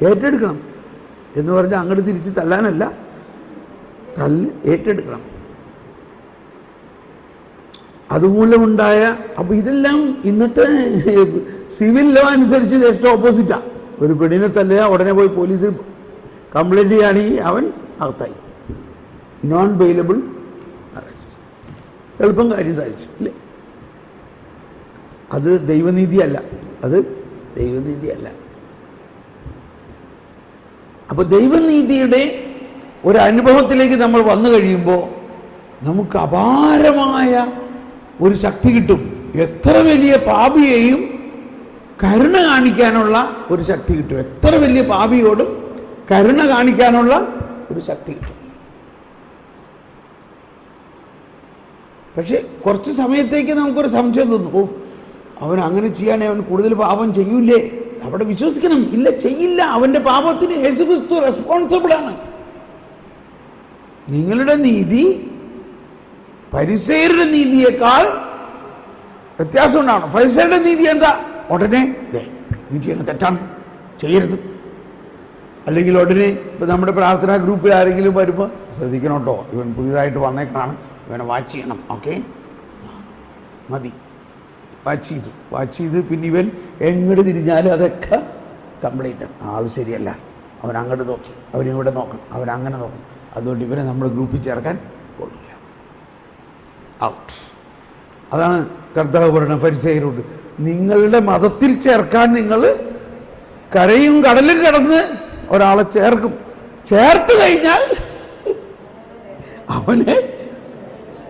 ഏറ്റെടുക്കണം. എന്ന് പറഞ്ഞാൽ അങ്ങോട്ട് തിരിച്ച് തല്ലാനല്ല, തല്ല് ഏറ്റെടുക്കണം. അതുമൂലമുണ്ടായ, അപ്പൊ ഇതെല്ലാം ഇന്നത്തെ സിവിൽ ലോ അനുസരിച്ച് ജസ്റ്റ് ഓപ്പോസിറ്റാണ്. ഒരു പെണ്ണിനെ തല്ലുക, ഉടനെ പോയി പോലീസിൽ കംപ്ലൈൻറ്റ് ചെയ്യുകയാണെങ്കിൽ അവൻ അകത്തായി. Non bailable arrest. എളുപ്പം കാര്യം സാധിച്ചു അല്ലേ? അത് ദൈവനീതിയല്ല. അപ്പൊ ദൈവനീതിയുടെ ഒരു അനുഭവത്തിലേക്ക് നമ്മൾ വന്നു കഴിയുമ്പോൾ നമുക്ക് അപാരമായ ഒരു ശക്തി കിട്ടും. എത്ര വലിയ പാപിയെയും കരുണ കാണിക്കാനുള്ള ഒരു ശക്തി കിട്ടും. എത്ര വലിയ പാപിയോടും കരുണ കാണിക്കാനുള്ള ഒരു ശക്തി കിട്ടും. പക്ഷെ കുറച്ച് സമയത്തേക്ക് നമുക്കൊരു സംശയം തോന്നും, ഓ അവൻ അങ്ങനെ ചെയ്യാനേ അവൻ കൂടുതൽ പാപം ചെയ്യൂലേ? അവിടെ വിശ്വസിക്കണം, ഇല്ല, ചെയ്യില്ല. അവന്റെ പാപത്തിന് യേശുക്രിസ്തു റെസ്പോൺസിബിളാണ്. നിങ്ങളുടെ നീതി ഫരിസേയരുടെ നീതിയേക്കാൾ വ്യത്യാസം ഉണ്ടാവണം. ഫരിസേയരുടെ നീതി എന്താ? ഉടനെ നീ ചെയ്യണ തെറ്റാണ്, ചെയ്യരുത്. അല്ലെങ്കിൽ ഉടനെ ഇപ്പം നമ്മുടെ പ്രാർത്ഥനാ ഗ്രൂപ്പിൽ ആരെങ്കിലും വരുമ്പോൾ ശ്രദ്ധിക്കണം കേട്ടോ, ഇവൻ പുതിയതായിട്ട് വന്നേക്കാണ്, ഇവനെ വാച്ച് ചെയ്യണം. ഓക്കെ, മതി, വാച്ച് ചെയ്ത് പിന്നെ ഇവൻ എങ്ങോട്ട് തിരിഞ്ഞാലും അതൊക്കെ കംപ്ലൈൻറ്റ്. ആൾ ശരിയല്ല, അവൻ അങ്ങോട്ട് നോക്കി, അവനിവിടെ നോക്കണം, അവനങ്ങനെ നോക്കണം. അതുകൊണ്ട് ഇവനെ നമ്മുടെ ഗ്രൂപ്പിൽ ചേർക്കാൻ കൊള്ളില്ല, ഔട്ട്. അതാണ് കർത്താവ് പറയുന്നത് ഫരിസേയരോട്, നിങ്ങളുടെ മതത്തിൽ ചേർക്കാൻ നിങ്ങൾ കരയും കടലും കടന്ന് ഒരാളെ ചേർക്കും. ചേർത്ത് കഴിഞ്ഞാൽ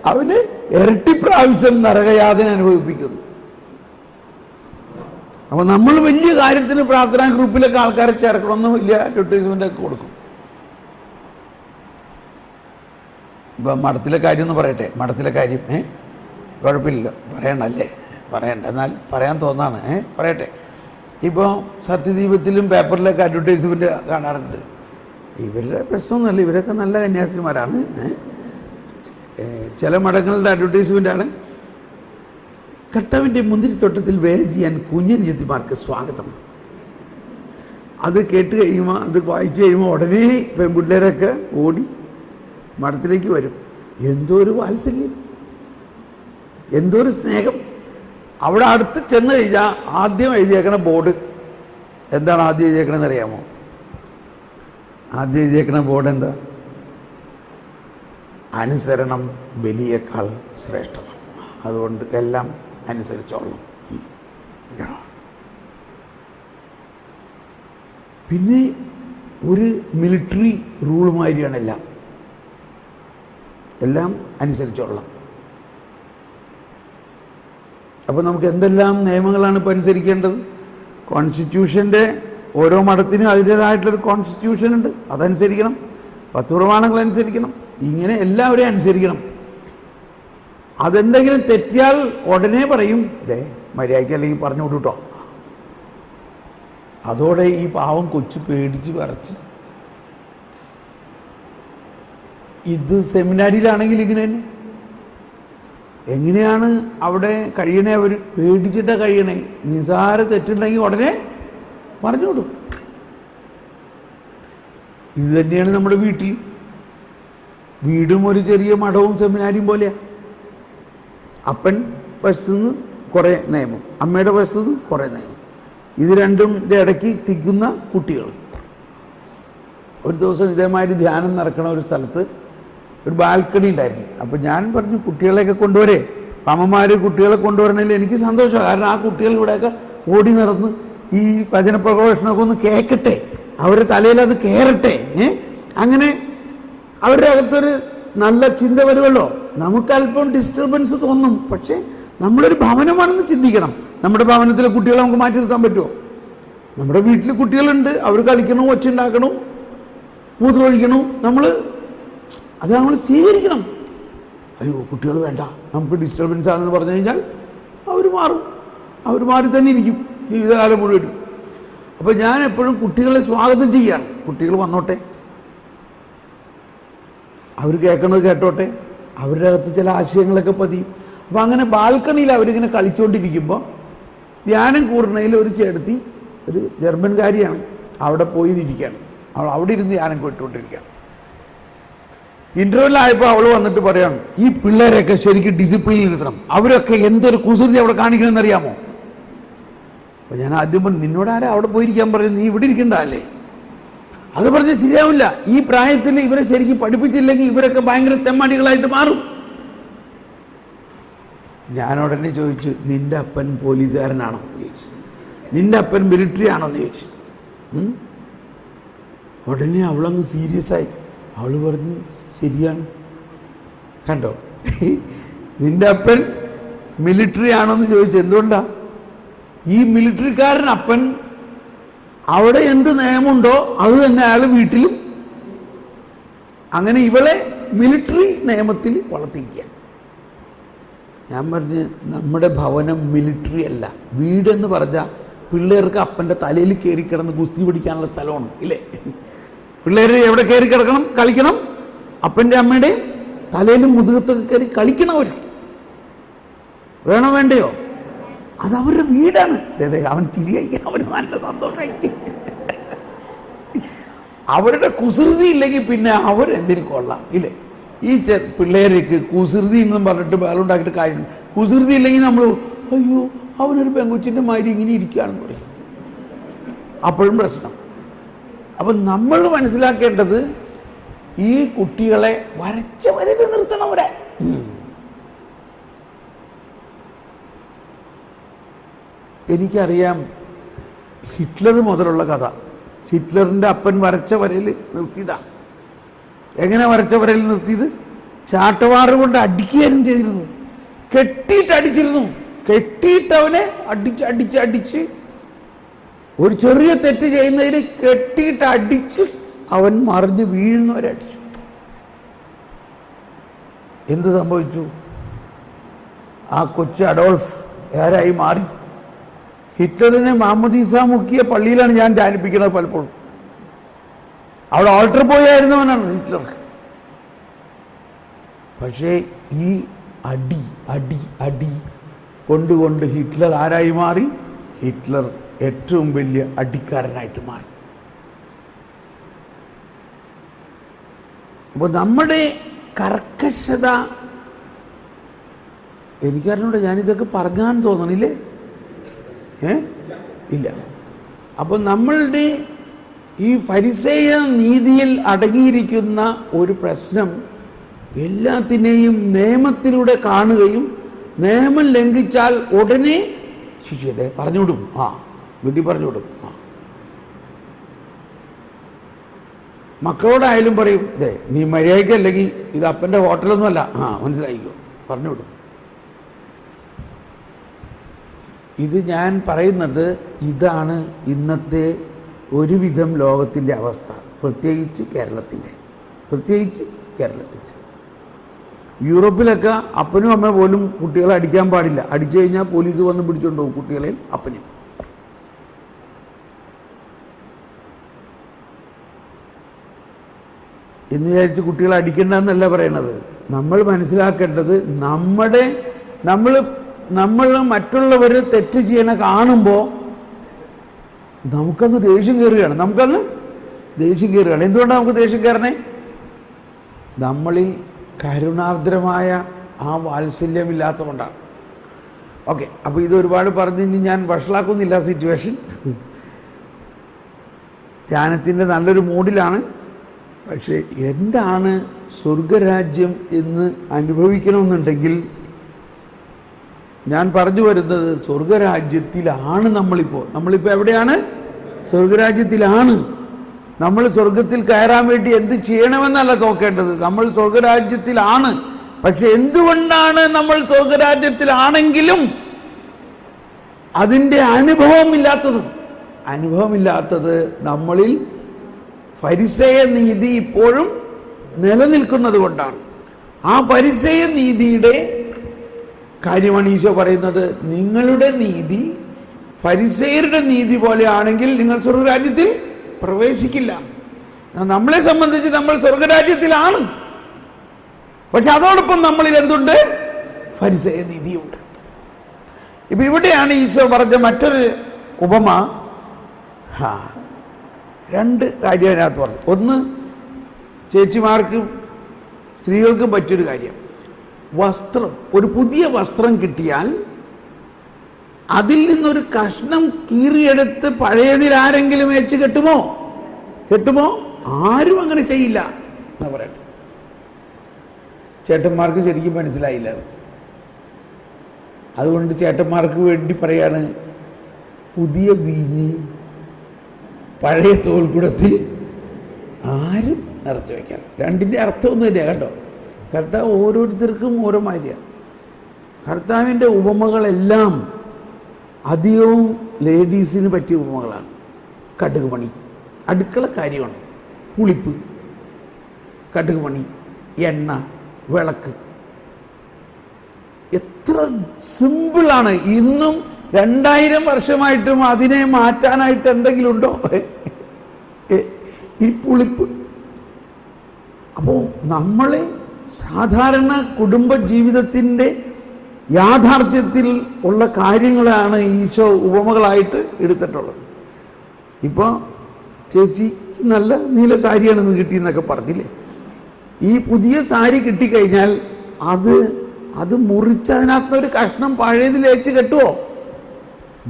അവന് ഇരട്ടി പ്രാവശ്യം നരകയാതന അനുഭവിപ്പിക്കുന്നു. അപ്പൊ നമ്മൾ വലിയ കാര്യത്തിന് പ്രാർത്ഥനാ ഗ്രൂപ്പിലൊക്കെ ആൾക്കാരെ ചേർക്കണമെന്ന് വലിയ അഡ്വർടൈസ്മെന്റ് ഒക്കെ കൊടുക്കും. ഇപ്പൊ മഠത്തിലെ കാര്യം എന്ന് പറയട്ടെ, മഠത്തിലെ കാര്യം കുഴപ്പമില്ലല്ലോ, പറയണല്ലേ, പറയണ്ട, എന്നാൽ പറയാൻ തോന്നാണ്, പറയട്ടെ. ഇപ്പോൾ സത്യദീപത്തിലും പേപ്പറിലൊക്കെ അഡ്വർടൈസ്മെന്റ് കാണാറുണ്ട്. ഇവരുടെ പ്രശ്നമൊന്നുമല്ല, ഇവരൊക്കെ നല്ല കന്യാസ്ത്രീമാരാണ്. ചില മഠങ്ങളുടെ അഡ്വർടൈസ്മെൻ്റാണ്, കർത്താവിൻ്റെ മുന്തിരിത്തോട്ടത്തിൽ വേല ചെയ്യാൻ കുഞ്ഞനിയത്തിമാർക്ക് സ്വാഗതം. അത് കേട്ട് കഴിയുമ്പോൾ, അത് വായിച്ചു കഴിയുമ്പോൾ ഉടനെ പെൺപിള്ളേരൊക്കെ ഓടി മഠത്തിലേക്ക് വരും. എന്തോ ഒരു വാത്സല്യം, എന്തോ ഒരു സ്നേഹം. അവിടെ അടുത്ത് ചെന്ന് കഴിഞ്ഞാൽ ആദ്യം എഴുതിയേക്കണ ബോർഡ് എന്താണ്? ആദ്യം എഴുതിയേക്കണമെന്ന് അറിയാമോ? ആദ്യം എഴുതിയേക്കണ ബോർഡ് എന്താ? അനുസരണം ബലിയേക്കാൾ ശ്രേഷ്ഠമാണ്. അതുകൊണ്ട് എല്ലാം അനുസരിച്ചോളണം. പിന്നെ ഒരു മിലിറ്ററി റൂൾ മാതിരിയാണ് എല്ലാം അനുസരിച്ചോളണം. അപ്പോൾ നമുക്ക് എന്തെല്ലാം നിയമങ്ങളാണ് ഇപ്പോൾ അനുസരിക്കേണ്ടത്? കോൺസ്റ്റിറ്റ്യൂഷൻ്റെ ഓരോ മതത്തിനും അതിൻ്റേതായിട്ടുള്ളൊരു കോൺസ്റ്റിറ്റ്യൂഷൻ ഉണ്ട്, അതനുസരിക്കണം. 10 പ്രമാണങ്ങൾ അനുസരിക്കണം. ഇങ്ങനെ എല്ലാവരെയും അനുസരിക്കണം. അതെന്തെങ്കിലും തെറ്റിയാൽ ഉടനെ പറയും, ദേ മര്യാദയ്ക്ക് അല്ലെങ്കിൽ പറഞ്ഞു വിടുട്ടോ. അതോടെ ഈ പാവം കൊച്ചു പേടിച്ച് വിറച്ച്. ഇത് സെമിനാരിയിലാണെങ്കിൽ ഇങ്ങനെ തന്നെ. എങ്ങനെയാണ് അവിടെ കഴിയണേ? അവർ പേടിച്ചിട്ടാണ് കഴിയണേ. നിസാര തെറ്റുണ്ടെങ്കിൽ ഉടനെ പറഞ്ഞു വിടും. ഇത് തന്നെയാണ് നമ്മുടെ വീടും ഒരു ചെറിയ മഠവും സെമിനാരിയും പോലെയാണ്. അപ്പൻ വശത്തുനിന്ന് കുറേ നിയമം, അമ്മയുടെ വശത്തുനിന്ന് കുറേ നിയമം. ഇത് രണ്ടും ഇടയ്ക്ക് തിക്കുന്ന കുട്ടികൾ. ഒരു ദിവസം ഇതേമാതിരി ധ്യാനം നടക്കണ ഒരു സ്ഥലത്ത് ഒരു ബാൽക്കണി ഉണ്ടായിരുന്നു. അപ്പോൾ ഞാൻ പറഞ്ഞു, കുട്ടികളെയൊക്കെ കൊണ്ടുവരേ, അമ്മമാർ കുട്ടികളെ കൊണ്ടുവരണമെങ്കിൽ എനിക്ക് സന്തോഷമാണ്. കാരണം ആ കുട്ടികൾ ഇവിടെയൊക്കെ ഓടി നടന്ന് ഈ ഭജന പ്രഘോഷണമൊക്കെ ഒന്ന് കേൾക്കട്ടെ, അവരുടെ തലയിൽ അത് കയറട്ടെ. അങ്ങനെ അവരുടെ അകത്തൊരു നല്ല ചിന്ത വരുമല്ലോ. നമുക്കല്പം ഡിസ്റ്റർബൻസ് തോന്നും, പക്ഷേ നമ്മളൊരു ഭവനമാണെന്ന് ചിന്തിക്കണം. നമ്മുടെ ഭവനത്തിലെ കുട്ടികളെ നമുക്ക് മാറ്റി നിർത്താൻ പറ്റുമോ? നമ്മുടെ വീട്ടിൽ കുട്ടികളുണ്ട്, അവർ കളിക്കണം, ഒച്ച ഉണ്ടാക്കണം, മൂത്രമൊഴിക്കണം. അത് നമ്മൾ സ്വീകരിക്കണം. അയ്യോ കുട്ടികൾ വേണ്ട, നമുക്ക് ഡിസ്റ്റർബൻസ് ആണെന്ന് പറഞ്ഞു കഴിഞ്ഞാൽ അവർ മാറി തന്നെ ഇരിക്കും ജീവിതകാലം മുഴുവനും. അപ്പോൾ ഞാൻ എപ്പോഴും കുട്ടികളെ സ്വാഗതം ചെയ്യാണ്. കുട്ടികൾ വന്നോട്ടെ, അവർ കേൾക്കണത് കേട്ടോട്ടെ, അവരുടെ അകത്ത് ചില ആശയങ്ങളൊക്കെ പതിയും. അപ്പോൾ അങ്ങനെ ബാൽക്കണിയിൽ അവരിങ്ങനെ കളിച്ചുകൊണ്ടിരിക്കുമ്പോൾ ധ്യാനം കൂർണയിൽ ഒരു ചേട്ടത്തി, ഒരു ജർമ്മൻകാരിയാണ്, അവിടെ പോയി ഇരിക്കുകയാണ്. അവൾ അവിടെ ഇരുന്ന് ധ്യാനം കേട്ടുകൊണ്ടിരിക്കുകയാണ്. ഇൻ്റർവെല്ലായപ്പോൾ അവൾ വന്നിട്ട് പറയാണ്, ഈ പിള്ളേരെയൊക്കെ ശരിക്കും ഡിസിപ്ലിനിൽ ഇരുത്തണം, അവരൊക്കെ എന്തൊരു കുസൃതി അവിടെ കാണിക്കണമെന്ന് അറിയാമോ? അപ്പോൾ ഞാൻ ആദ്യം പറഞ്ഞു, നിന്നോട് ആരാ അവിടെ പോയിരിക്കാൻ പറയുന്നത്? നീ ഇവിടെ ഇരിക്കണ്ടല്ലേ? അത് പറഞ്ഞ് ശരിയാവില്ല. ഈ പ്രായത്തിൽ ഇവരെ ശരിക്കും പഠിപ്പിച്ചില്ലെങ്കിൽ ഇവരൊക്കെ ഭയങ്കര തെമ്മാടികളായിട്ട് മാറും. ഞാൻ ഉടനെ ചോദിച്ചു, നിന്റെ അപ്പൻ പോലീസുകാരനാണോ എന്ന് ചോദിച്ചു, നിന്റെ അപ്പൻ മിലിറ്ററി ആണോ എന്ന് ചോദിച്ചു. ഉടനെ അവളങ്ങ് സീരിയസ് ആയി. അവൾ പറഞ്ഞു, ശരിയാണ്. കണ്ടോ, നിന്റെ അപ്പൻ മിലിറ്ററി ആണോ എന്ന് ചോദിച്ചു. എന്തുകൊണ്ടാ? ഈ മിലിറ്ററിക്കാരൻ അപ്പൻ അവിടെ എന്ത് നിയമമുണ്ടോ അത് തന്നെ അയാൾ വീട്ടിലും. അങ്ങനെ ഇവളെ മിലിറ്ററി നിയമത്തിൽ വളർത്തിയിരിക്കുക. ഞാൻ പറഞ്ഞ്, നമ്മുടെ ഭവനം മിലിറ്ററി അല്ല. വീടെന്ന് പറഞ്ഞാൽ പിള്ളേർക്ക് അപ്പൻ്റെ തലയിൽ കയറി കിടന്ന് ഗുസ്തി പിടിക്കാനുള്ള സ്ഥലമാണ്, ഇല്ലേ? പിള്ളേർ എവിടെ കയറി കിടക്കണം? കളിക്കണം. അപ്പൻ്റെ അമ്മയുടെയും തലയിലും മുതുകത്തൊക്കെ കയറി കളിക്കണം. അവർ വേണോ വേണ്ടയോ? അതവരുടെ വീടാണ്. അതെ, അവൻ ചിരിയായി, അവന് നല്ല സന്തോഷമായി. അവരുടെ കുസൃതി ഇല്ലെങ്കിൽ പിന്നെ അവരെന്തിനു കൊള്ളാം, ഇല്ലേ? ഈ പിള്ളേർക്ക് കുസൃതി എന്നും പറഞ്ഞിട്ട് ബഹളുണ്ടാക്കിയിട്ട് കാര്യമുണ്ട്. കുസൃതി ഇല്ലെങ്കിൽ നമ്മൾ, അയ്യോ അവനൊരു പെങ്കുച്ചിൻ്റെ മാതിരി ഇങ്ങനെ ഇരിക്കുകയാണെന്ന് പറയും. അപ്പോഴും പ്രശ്നം. അപ്പം നമ്മൾ മനസ്സിലാക്കേണ്ടത്, ഈ കുട്ടികളെ വരച്ച വരച്ച് നിർത്തണം. അവരെ എനിക്കറിയാം ഹിറ്റ്ലർ മുതലുള്ള കഥ. ഹിറ്റ്ലറിൻ്റെ അപ്പൻ വരച്ച വരയിൽ നിർത്തിയതാ. എങ്ങനെ വരച്ച വരയിൽ നിർത്തിയത്? ചാട്ടവാറ് കൊണ്ട് അടിക്കുകയായിരുന്നു ചെയ്തിരുന്നു. കെട്ടിയിട്ട് അടിച്ചിരുന്നു. കെട്ടിയിട്ട് അവനെ അടിച്ച് ഒരു ചെറിയ തെറ്റ് ചെയ്യുന്നതിന് കെട്ടിയിട്ട് അടിച്ച് അവൻ മറിഞ്ഞ് വീഴുന്നവരെ അടിച്ചു. എന്ത് സംഭവിച്ചു? ആ കൊച്ചു അഡോൾഫ് ആരായി മാറി? ഹിറ്റ്ലറിനെ മാമോദീസ മുക്കിയ പള്ളിയിലാണ് ഞാൻ ധ്യാനിപ്പിക്കുന്നത് പലപ്പോഴും. അവിടെ ഓൾട്ടർ പോയായിരുന്നവനാണ് ഹിറ്റ്ലർ. പക്ഷേ ഈ അടി അടി അടി കൊണ്ട് ഹിറ്റ്ലർ ആരായി മാറി? ഹിറ്റ്ലർ ഏറ്റവും വലിയ അടിക്കാരനായിട്ട് മാറി. അപ്പോൾ നമ്മുടെ കർക്കശത, എനിക്കറിഞ്ഞൂടെ, ഞാനിതൊക്കെ പറഞ്ഞാന്ന് തോന്നണില്ലേ? ഇല്ല. അപ്പോൾ നമ്മളുടെ ഈ ഫരിസേയ നീതിയിൽ അടങ്ങിയിരിക്കുന്ന ഒരു പ്രശ്നം എല്ലാത്തിനെയും നിയമത്തിലൂടെ കാണുകയും നിയമം ലംഘിച്ചാൽ ഉടനെ ശിക്ഷയല്ലേ പറഞ്ഞുവിടും. വീട്ടിൽ പറഞ്ഞുവിടും. മക്കളോടായാലും പറയും, നീ മര്യാദയ്ക്കല്ലെങ്കിൽ ഇത് അപ്പൻ്റെ ഹോട്ടലൊന്നുമല്ല, മനസ്സിലായിക്കോ, പറഞ്ഞുവിടും. ഇത് ഞാൻ പറയുന്നത് ഇതാണ് ഇന്നത്തെ ഒരുവിധം ലോകത്തിൻ്റെ അവസ്ഥ, പ്രത്യേകിച്ച് കേരളത്തിൻ്റെ. യൂറോപ്പിലൊക്കെ അപ്പനും അമ്മ പോലും കുട്ടികളെ അടിക്കാൻ പാടില്ല. അടിച്ചു കഴിഞ്ഞാൽ പോലീസ് വന്ന് പിടിച്ചുകൊണ്ട് പോകും കുട്ടികളെയും അപ്പനെയും. എന്ന് വിചാരിച്ച് കുട്ടികളെ അടിക്കണ്ടെന്നല്ല പറയണത്. നമ്മൾ മനസ്സിലാക്കേണ്ടത് നമ്മൾ മറ്റുള്ളവർ തെറ്റ് ചെയ്യണ കാണുമ്പോൾ നമുക്കങ്ങ് ദേഷ്യം കയറുകയാണ്. എന്തുകൊണ്ടാണ് നമുക്ക് ദേഷ്യം കയറണേ? നമ്മളിൽ കരുണാർദ്രമായ ആ വാത്സല്യമില്ലാത്തതുകൊണ്ടാണ്. ഓക്കെ, അപ്പോൾ ഇത് ഒരുപാട് പറഞ്ഞ് ഞാൻ വഷളാക്കുന്നില്ല സിറ്റുവേഷൻ. ധ്യാനത്തിൻ്റെ നല്ലൊരു മൂഡിലാണ്. പക്ഷേ എന്താണ് സ്വർഗരാജ്യം എന്ന് അനുഭവിക്കണമെന്നുണ്ടെങ്കിൽ ഞാൻ പറഞ്ഞു വരുന്നത് സ്വർഗരാജ്യത്തിലാണ്. നമ്മളിപ്പോൾ എവിടെയാണ്? സ്വർഗരാജ്യത്തിലാണ്. നമ്മൾ സ്വർഗത്തിൽ കയറാൻ വേണ്ടി എന്ത് ചെയ്യണമെന്നല്ല നോക്കേണ്ടത്, നമ്മൾ സ്വർഗരാജ്യത്തിലാണ്. പക്ഷെ എന്തുകൊണ്ടാണ് നമ്മൾ സ്വർഗരാജ്യത്തിലാണെങ്കിലും അതിൻ്റെ അനുഭവമില്ലാത്തത് നമ്മളിൽ ഫരിസേയ നീതി ഇപ്പോഴും നിലനിൽക്കുന്നത് കൊണ്ടാണ്. ആ ഫരിസേയ നീതിയുടെ കാര്യമാണ് ഈശോ പറയുന്നത്. നിങ്ങളുടെ നീതി ഫരിസേയരുടെ നീതി പോലെയാണെങ്കിൽ നിങ്ങൾ സ്വർഗരാജ്യത്തിൽ പ്രവേശിക്കില്ല. നമ്മളെ സംബന്ധിച്ച് നമ്മൾ സ്വർഗരാജ്യത്തിലാണ്. പക്ഷെ അതോടൊപ്പം നമ്മളിൽ എന്തുണ്ട്? ഫരിസേയ നീതിയുണ്ട്. ഇപ്പൊ ഇവിടെയാണ് ഈശോ പറഞ്ഞ മറ്റൊരു ഉപമ. രണ്ട് കാര്യം അതിനകത്ത് പറഞ്ഞു. ഒന്ന്, ചേച്ചിമാർക്കും സ്ത്രീകൾക്കും പറ്റിയൊരു കാര്യം. വസ്ത്രം, ഒരു പുതിയ വസ്ത്രം കിട്ടിയാൽ അതിൽ നിന്നൊരു കഷ്ണം കീറിയെടുത്ത് പഴയതിൽ ആരെങ്കിലും വെച്ച് കെട്ടുമോ? ആരും അങ്ങനെ ചെയ്യില്ല എന്നാ പറയട്ടെ. ചേട്ടന്മാർക്ക് ശരിക്കും മനസ്സിലായില്ല. അതുകൊണ്ട് ചേട്ടന്മാർക്ക് വേണ്ടി പറയാണ്, പുതിയ വീഞ്ഞ് പഴയ തോൽക്കുടത്തിൽ ആരും നിറച്ചു വയ്ക്കാൻ. രണ്ടിൻ്റെ അർത്ഥം ഒന്നും ഇല്ല കേട്ടോ. കർത്താവ് ഓരോരുത്തർക്കും ഓരോ മാതിരിയാണ്. കർത്താവിൻ്റെ ഉപമകളെല്ലാം അധികവും ലേഡീസിന് പറ്റിയ ഉപമകളാണ്. കടുക് പണി, അടുക്കള കാര്യമാണ്. പുളിപ്പ്, കടുക് പണി, എണ്ണ, വിളക്ക്. എത്ര സിമ്പിളാണ്. ഇന്നും 2000 വർഷമായിട്ടും അതിനെ മാറ്റാനായിട്ട് എന്തെങ്കിലും ഉണ്ടോ? ഈ പുളിപ്പ്. അപ്പോൾ നമ്മളെ സാധാരണ കുടുംബ ജീവിതത്തിൻ്റെ യാഥാർത്ഥ്യത്തിൽ ഉള്ള കാര്യങ്ങളാണ് ഈശോ ഉപമകളായിട്ട് എടുത്തിട്ടുള്ളത്. ഇപ്പോൾ ചേച്ചി നല്ല നീല സാരിയാണെന്ന് കിട്ടിയെന്നൊക്കെ പറഞ്ഞില്ലേ. ഈ പുതിയ സാരി കിട്ടിക്കഴിഞ്ഞാൽ അത് മുറിച്ചതിനകത്തൊരു കഷ്ണം പഴയതിൽ വെച്ച് കെട്ടുമോ?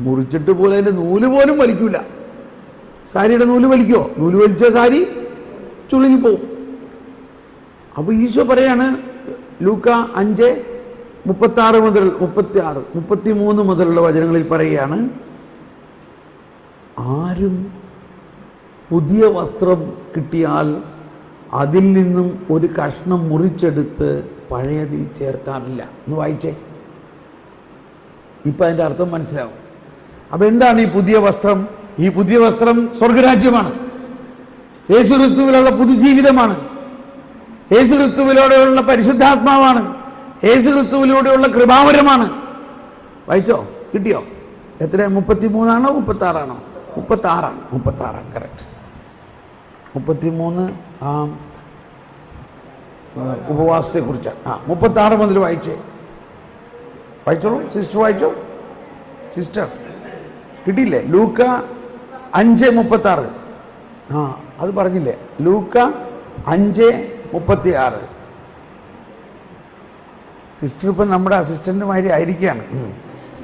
മുറിച്ചിട്ട് പോലെ അതിൻ്റെ നൂല് പോലും വലിക്കൂല. സാരിയുടെ നൂല് വലിക്കുമോ? നൂല് വലിച്ച സാരി ചുളുങ്ങിപ്പോവും. അപ്പോൾ ഈശോ പറയാണ്, ലൂക്ക 5:36 മുതൽ 33 മുതലുള്ള വചനങ്ങളിൽ പറയുകയാണ്, ആരും പുതിയ വസ്ത്രം കിട്ടിയാൽ അതിൽ നിന്നും ഒരു കഷ്ണം മുറിച്ചെടുത്ത് പഴയതിൽ ചേർക്കാറില്ല. ഒന്ന് വായിച്ചേ, ഇപ്പം അതിൻ്റെ അർത്ഥം മനസ്സിലാവും. അപ്പം എന്താണ് ഈ പുതിയ വസ്ത്രം? ഈ പുതിയ വസ്ത്രം സ്വർഗരാജ്യമാണ്. യേശുക്രിസ്തുവിലുള്ള പുതുജീവിതമാണ്. യേശുക്രിസ്തുവിലൂടെയുള്ള പരിശുദ്ധാത്മാവാണ്. യേശുക്രിസ്തുവിലൂടെയുള്ള കൃപാവരമാണ്. വായിച്ചോ? കിട്ടിയോ? എത്ര? 33 36? 36 കറക്റ്റ്. 33 ഉപവാസത്തെക്കുറിച്ചാണ്. 36 മുതൽ വായിച്ചോളൂ സിസ്റ്റർ. വായിച്ചോ സിസ്റ്റർ, കിട്ടിയില്ലേ? ലൂക്ക 5:36. അത് പറഞ്ഞില്ലേ? ലൂക്ക 5:36. സിസ്റ്റർ ഇപ്പം നമ്മുടെ അസിസ്റ്റന്റുമാരി ആയിരിക്കുകയാണ്.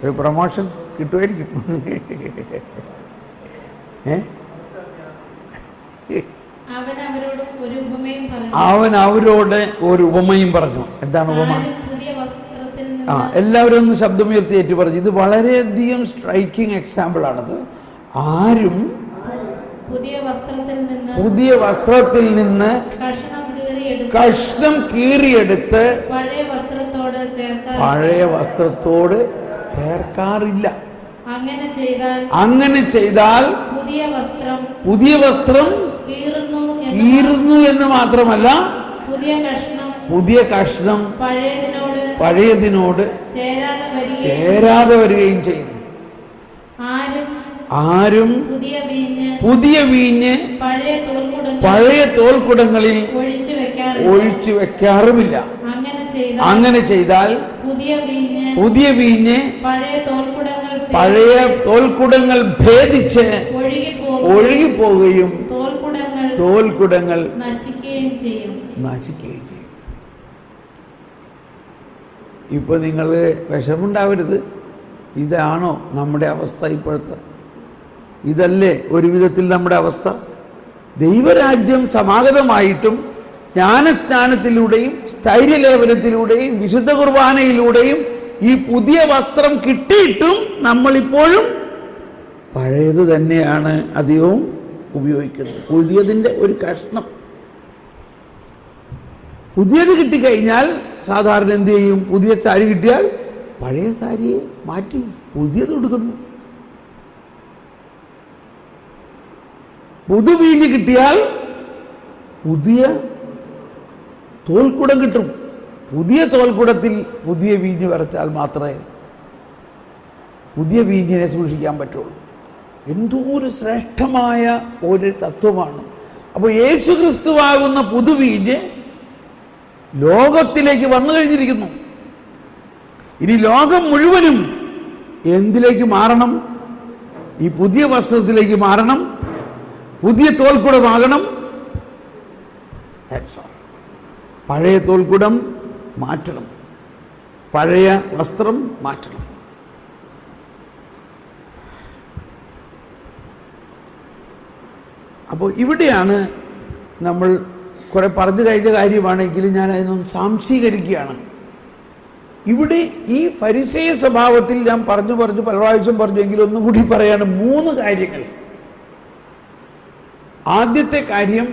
ഒരു പ്രൊമോഷൻ കിട്ടുമായിരിക്കും. അവൻ അവരോട് ഒരു ഉപമയും പറഞ്ഞു. എന്താണ് ഉപമ? പുതിയ വസ്ത്രത്തിൽ നിന്ന് എല്ലാവരും ഒന്ന് ശബ്ദമുയർത്തി ഏറ്റു പറഞ്ഞു. ഇത് വളരെയധികം സ്ട്രൈക്കിംഗ് എക്സാമ്പിൾ ആണത്. ആരും പുതിയ വസ്ത്രത്തിൽ നിന്ന് കഷ്ണം കീറിയെടുത്ത് പഴയ വസ്ത്രത്തോട് ചേർക്കാറില്ല. അങ്ങനെ ചെയ്താൽ പുതിയ വസ്ത്രം കീറുന്നു എന്ന് മാത്രമല്ല, പുതിയ കഷ്ണം പഴയതിനോട് ചേരാതെ വരികയും ചെയ്യുന്നു. ആരും പുതിയ വീഞ്ഞ് പഴയ തോൽക്കുടങ്ങളിൽ ഒഴിച്ചു വെക്കാറുമില്ല. അങ്ങനെ ചെയ്താൽ പുതിയ വീഞ്ഞ് പഴയ തോൽക്കുടങ്ങൾ ഭേദിച്ച് ഒഴുകിപ്പോവുകയും തോൽക്കുടങ്ങൾ നശിക്കുകയും ചെയ്യും. ഇപ്പൊ നിങ്ങൾ വിഷമുണ്ടാവരുത്. ഇതാണോ നമ്മുടെ അവസ്ഥ ഇപ്പോഴത്തെ? ഇതല്ലേ ഒരു വിധത്തിൽ നമ്മുടെ അവസ്ഥ? ദൈവരാജ്യം സമാഗതമായിട്ടും ജ്ഞാനസ്നാനത്തിലൂടെയും സ്ഥൈര്യലേപനത്തിലൂടെയും വിശുദ്ധ കുർബാനയിലൂടെയും ഈ പുതിയ വസ്ത്രം കിട്ടിയിട്ടും നമ്മളിപ്പോഴും പഴയത് തന്നെയാണ് അധികവും ഉപയോഗിക്കുന്നത്. പുതിയതിൻ്റെ ഒരു കഷ്ണം. പുതിയത് കിട്ടിക്കഴിഞ്ഞാൽ സാധാരണ എന്ത് ചെയ്യും? പുതിയ സാരി കിട്ടിയാൽ പഴയ സാരിയെ മാറ്റി പുതിയത് കൊടുക്കുന്നു. പുതുവീഞ്ഞ് കിട്ടിയാൽ പുതിയ തോൽക്കുടം കിട്ടും. പുതിയ തോൽക്കുടത്തിൽ പുതിയ വീഞ്ഞ് വരച്ചാൽ മാത്രമേ പുതിയ വീഞ്ഞിനെ സൂക്ഷിക്കാൻ പറ്റുള്ളൂ. എന്തോ ഒരു ശ്രേഷ്ഠമായ ഒരു തത്വമാണ്. അപ്പോൾ യേശു ക്രിസ്തുവാകുന്ന പുതുവീഞ്ഞ് ലോകത്തിലേക്ക് വന്നു കഴിഞ്ഞിരിക്കുന്നു. ഇനി ലോകം മുഴുവനും എന്തിലേക്ക് മാറണം? ഈ പുതിയ വസ്ത്രത്തിലേക്ക് മാറണം. പുതിയ തോൽക്കുടമാകണം. പഴയ തോൽക്കുടം മാറ്റണം. പഴയ വസ്ത്രം മാറ്റണം. അപ്പോൾ ഇവിടെയാണ് നമ്മൾ കുറെ പറഞ്ഞു കഴിഞ്ഞ കാര്യമാണെങ്കിലും ഞാൻ അതിനൊന്ന് സാംശീകരിക്കുകയാണ്. ഇവിടെ ഈ ഫരിസേയ സ്വഭാവത്തിൽ ഞാൻ പറഞ്ഞു പല പ്രാവശ്യം പറഞ്ഞെങ്കിലും ഒന്നുകൂടി പറയാണ് 3 കാര്യങ്ങൾ. ആദ്യത്തെ കാര്യം,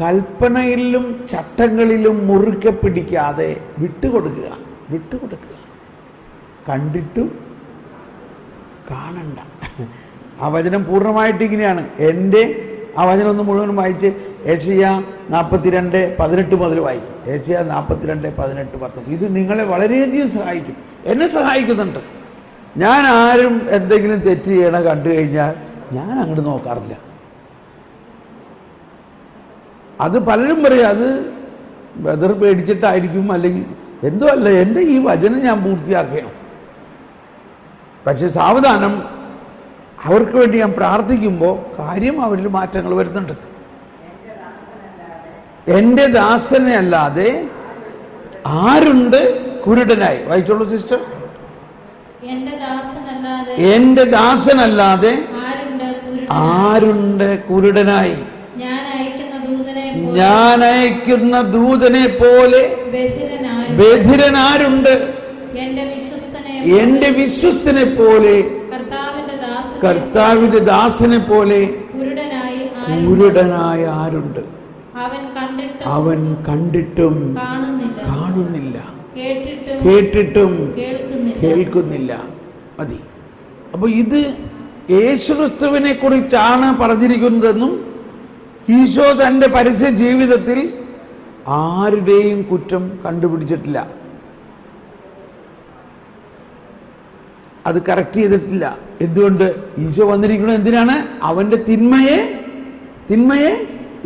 കൽപ്പനയിലും ചട്ടങ്ങളിലും മുറുക്കെ പിടിക്കാതെ വിട്ടുകൊടുക്കുക. കണ്ടിട്ടും കാണണ്ട. ആ വചനം പൂർണ്ണമായിട്ട് ഇങ്ങനെയാണ്. ആ വചനം ഒന്ന് മുഴുവൻ വായിച്ച് ഏശയ്യാ 42:18 മുതൽ വായിക്കും. ഏശയ്യാ 42:18-19. ഇത് നിങ്ങളെ വളരെയധികം സഹായിക്കും. എന്നെ സഹായിക്കുന്നുണ്ട്. ഞാൻ ആരും എന്തെങ്കിലും തെറ്റ് ചെയ്യണ കണ്ടു കഴിഞ്ഞാൽ ഞാൻ അങ്ങോട്ട് നോക്കാറില്ല. അത് പലരും പറയും അത് വെതർ പേടിച്ചിട്ടായിരിക്കും, അല്ലെങ്കിൽ എന്തോ അല്ല, എൻ്റെ ഈ വചനം ഞാൻ പൂർത്തിയാക്കണം. പക്ഷെ സാവധാനം അവർക്ക് വേണ്ടി ഞാൻ പ്രാർത്ഥിക്കുമ്പോൾ കാര്യം അവരിൽ മാറ്റങ്ങൾ വരുന്നുണ്ട്. എൻ്റെ ദാസനെ അല്ലാതെ ആരുണ്ട് കുരുടനായി? വായിച്ചോളൂ സിസ്റ്റർ. എൻ്റെ ദാസനല്ലാതെ ആരുണ്ട് കുരുടനായി? ഞാൻ അയക്കുന്ന ദൂതനെ പോലെ ബധിരനാരുണ്ട്? എന്റെ വിശ്വസ്തനെ പോലെ, കർത്താവിന്റെ ദാസനെ പോലെ കുരുടനായ ആരുണ്ട്? അവൻ കണ്ടിട്ടും കാണുന്നില്ല, കേട്ടിട്ടും കേൾക്കുന്നില്ല. മതി. അപ്പൊ ഇത് യേശുക്രിസ്തുവിനെ കുറിച്ചാണ് പറഞ്ഞിരിക്കുന്നതെന്നും ഈശോ തൻ്റെ പരസ്യ ജീവിതത്തിൽ ആരുടെയും കുറ്റം കണ്ടുപിടിച്ചിട്ടില്ല. അത് കറക്റ്റ് ചെയ്തിട്ടില്ല. എന്തുകൊണ്ട്? ഈശോ വന്നിരിക്കുന്നത് എന്തിനാണ്? അവൻ്റെ തിന്മയെ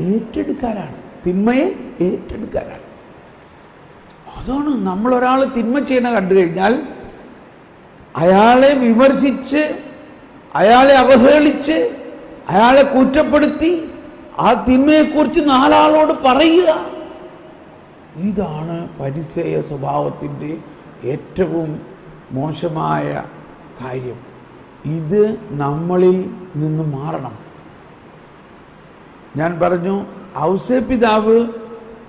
ഏറ്റെടുക്കാനാണ്. അതാണ് നമ്മളൊരാൾ തിന്മ ചെയ്യുന്ന കണ്ടു കഴിഞ്ഞാൽ അയാളെ വിമർശിച്ച്, അയാളെ അവഹേളിച്ച്, അയാളെ കുറ്റപ്പെടുത്തി ആ തിന്മയെക്കുറിച്ച് 4 ആളോട് പറയുക. ഇതാണ് ഫരിസേയ സ്വഭാവത്തിൻ്റെ ഏറ്റവും മോശമായ കാര്യം. ഇത് നമ്മളിൽ നിന്ന് മാറണം. ഞാൻ പറഞ്ഞു, ഔസേപ്പിതാവ്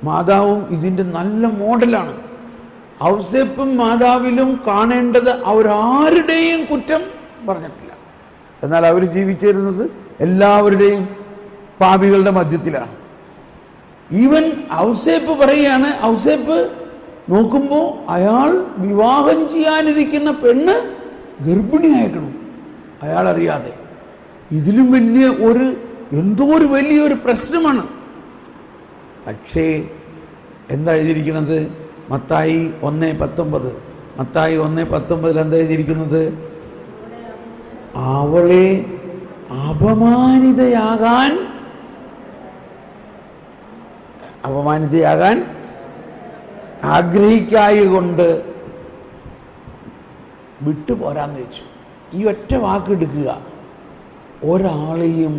മാതാവും ഇതിൻ്റെ നല്ല മോഡലാണ്. ഔസേപ്പും മാതാവിലും കാണേണ്ടത് അവരാരുടെയും കുറ്റം പറഞ്ഞിട്ടില്ല. എന്നാൽ അവർ ജീവിച്ചിരുന്നത് എല്ലാവരുടെയും പാപികളുടെ മധ്യത്തിലാണ്. ഈവൻ ഔസേപ്പ് പറയുകയാണ്, ഔസേപ്പ് നോക്കുമ്പോൾ അയാൾ വിവാഹം ചെയ്യാനിരിക്കുന്ന പെണ്ണ് ഗർഭിണിയായിരിക്കണം, അയാൾ അറിയാതെ. ഇതിലും വലിയ എന്തോ ഒരു വലിയൊരു പ്രശ്നമാണ്. പക്ഷേ എന്താ എഴുതിയിരിക്കുന്നത്? മത്തായി 1:19. മത്തായി 1:19 എന്താ എഴുതിയിരിക്കുന്നത്? അവളെ അപമാനിതയാകാൻ ആഗ്രഹിക്കായകൊണ്ട് വിട്ടുപോരാന്ന് വെച്ചു. ഈ ഒറ്റ വാക്കെടുക്കുക, ഒരാളെയും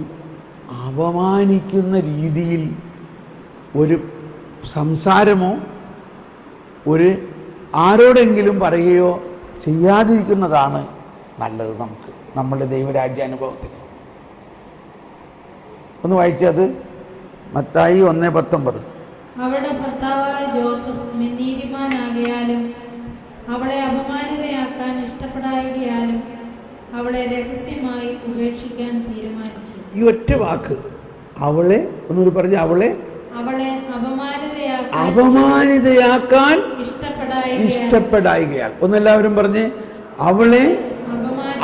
അപമാനിക്കുന്ന രീതിയിൽ ഒരു സംസാരമോ ആരോടെങ്കിലും പറയുകയോ ചെയ്യാതിരിക്കുന്നതാണ് നല്ലത് നമ്മുടെ ദൈവരാജ്യാനുഭവത്തിന്. ഒന്ന് വായിച്ചത് മത്തായി 1:19. അവളുടെ ഭർത്താവായ ജോസഫ് നീതിമാനാകയാലും അവളെ അപമാനിതയാക്കാൻ ഇഷ്ടപ്പെടായികയാലും അവളെ രഹസ്യമായി ഉപേക്ഷിക്കാൻ തീരുമാനിച്ചു. ഈ ഒറ്റ വാക്ക്, അവളെ ഒന്നുകൂടി പറഞ്ഞ്, അവളെ അപമാനിതയാക്കാൻ ഇഷ്ടപ്പെടായികയാൽ. ഒന്നെല്ലാവരും പറഞ്ഞ്, അവളെ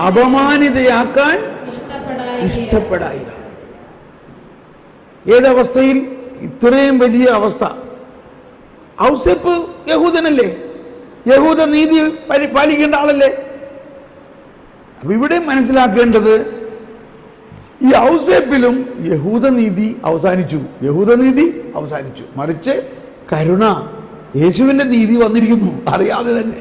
അപമാനിതയാക്കാൻ ഇഷ്ടപ്പെടായിക. ഏതവസ്ഥയിൽ? ഇത്രയും വലിയ അവസ്ഥ. ഔസേപ്പ് യഹൂദനല്ലേ, യഹൂദ നീതി പാലിക്കേണ്ട ആളല്ലേ. അപ്പൊ ഇവിടെ മനസ്സിലാക്കേണ്ടത്, ഈ ഔസേപ്പിലും യഹൂദനീതി അവസാനിച്ചു. മറിച്ച് കരുണ, യേശുവിന്റെ നീതി വന്നിരിക്കുന്നു, അറിയാതെ തന്നെ.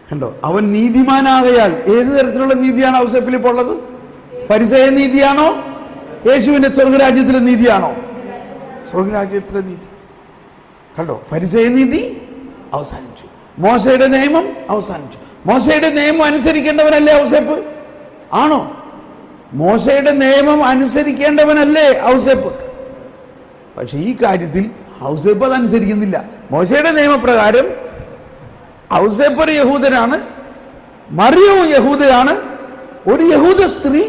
കണ്ടോ, അവൻ നീതിമാനാകയാൽ. ഏത് തരത്തിലുള്ള നീതിയാണ് ഔസേപ്പിൽ ഇപ്പോൾ ഉള്ളത്? ഫരിസേയ നീതിയാണോ? യേശുവിന്റെ സ്വർഗരാജ്യത്തിലെ നീതിയാണോ? സ്വർഗരാജ്യത്തിലെ നീതി. കണ്ടോ, ഫരിസേയ നീതി അവസാനിച്ചു. മോശയുടെ നിയമം അവസാനിച്ചു. മോശയുടെ നിയമം അനുസരിക്കേണ്ടവനല്ലേ ഔസേപ്പ്? ആണോ? മോശയുടെ നിയമം അനുസരിക്കേണ്ടവനല്ലേ ഔസേപ്പ്? പക്ഷെ ഈ കാര്യത്തിൽ ഔസേപ്പ് അതനുസരിക്കുന്നില്ല. മോശയുടെ നിയമപ്രകാരം ഔസേപ്പ് ഒരു യഹൂദനാണ്, മറിയവും യഹൂദയാണ്. ഒരു യഹൂദ സ്ത്രീ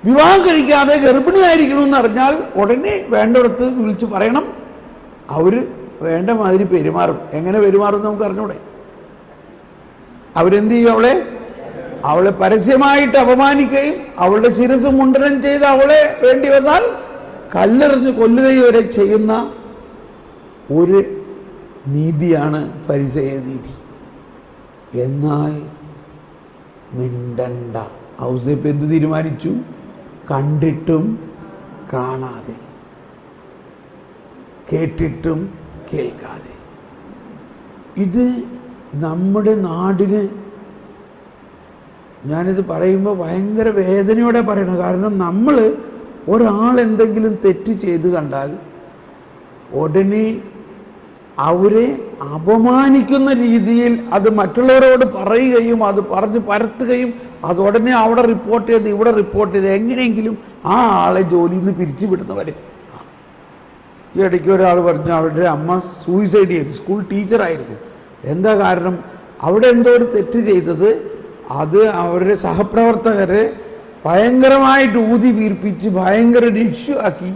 വിവാഹം കഴിക്കാതെ ഗർഭിണിയായിരിക്കണമെന്ന് അറിഞ്ഞാൽ ഉടനെ വേണ്ടടത്ത് വിളിച്ചു പറയണം. അവര് വേണ്ട മാതിരി പെരുമാറും. എങ്ങനെ പെരുമാറും നമുക്ക് അറിഞ്ഞൂടെ? അവരെന്ത് ചെയ്യും? അവളെ പരസ്യമായിട്ട് അപമാനിക്കുകയും അവളുടെ ശിരസ് മുണ്ടനം ചെയ്ത് അവളെ വേണ്ടി വന്നാൽ കല്ലെറിഞ്ഞ് കൊല്ലുകയും വരെ ചെയ്യുന്ന ഒരു നീതിയാണ് ഫരിസേയ നീതി. എന്നാൽ മിണ്ടണ്ട. ഔസേപ്പ് എന്ത് തീരുമാനിച്ചു? കണ്ടിട്ടും കാണാതെ, കേട്ടിട്ടും കേൾക്കാതെ. ഇത് നമ്മുടെ നാടിന്, ഞാനിത് പറയുമ്പോൾ ഭയങ്കര വേദനയോടെ പറയണം. കാരണം നമ്മൾ ഒരാൾ എന്തെങ്കിലും തെറ്റ് ചെയ്ത് കണ്ടാൽ ഉടനെ അവരെ അപമാനിക്കുന്ന രീതിയിൽ അത് മറ്റുള്ളവരോട് പറയുകയും അത് പറഞ്ഞ് പരത്തുകയും അത് ഉടനെ അവിടെ റിപ്പോർട്ട് ചെയ്ത് ഇവിടെ റിപ്പോർട്ട് ചെയ്ത് എങ്ങനെയെങ്കിലും ആ ആളെ ജോലിയിൽ നിന്ന് പിരിച്ചു വിടുന്നവർ. ഈ ഇടയ്ക്ക് ഒരാൾ പറഞ്ഞു അവരുടെ അമ്മ സൂയിസൈഡ് ചെയ്തു. സ്കൂൾ ടീച്ചറായിരുന്നു. എന്താ കാരണം? അവിടെ എന്തോ ഒരു തെറ്റ് ചെയ്തത്, അത് അവരുടെ സഹപ്രവർത്തകരെ ഭയങ്കരമായിട്ട് ഊതി വീർപ്പിച്ച് ഭയങ്കര ഇഷ്യൂ ആക്കി.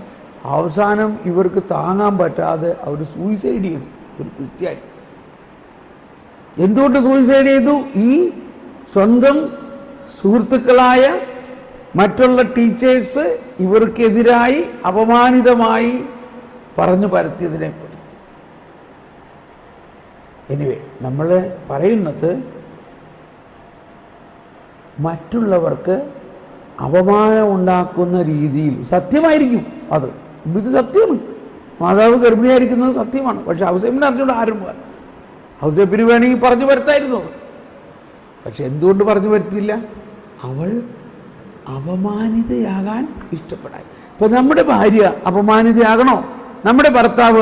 അവസാനം ഇവർക്ക് താങ്ങാൻ പറ്റാതെ അവർ സൂയിസൈഡ് ചെയ്തു. ഒരു ക്രിസ്ത്യാനി. എന്തുകൊണ്ട് സൂയിസൈഡ് ചെയ്തു? ഈ സ്വന്തം സുഹൃത്തുക്കളായ മറ്റുള്ള ടീച്ചേഴ്സ് ഇവർക്കെതിരായി അപമാനിതമായി പറഞ്ഞു പരത്തിയതിനെ. എനിവേ, നമ്മൾ പറയുന്നത് മറ്റുള്ളവർക്ക് അപമാനം ഉണ്ടാക്കുന്ന രീതിയിൽ, സത്യമായിരിക്കും അത്, ഇത് സത്യമാണ്, മാതാവ് ഗർഭിണിയായിരിക്കുന്നത് സത്യമാണ്. പക്ഷെ ഔസേപ്പിനെ അറിഞ്ഞുകൊണ്ട് ആരും ഔസേപ്പിന് വേണമെങ്കിൽ പറഞ്ഞു വരുത്തായിരുന്നു. പക്ഷെ എന്തുകൊണ്ട് പറഞ്ഞു വരുത്തിയില്ല? അവൾ അപമാനിതയാകാൻ ഇഷ്ടപ്പെടാൻ. ഇപ്പൊ നമ്മുടെ ഭാര്യ അപമാനിതയാകണോ? നമ്മുടെ ഭർത്താവ്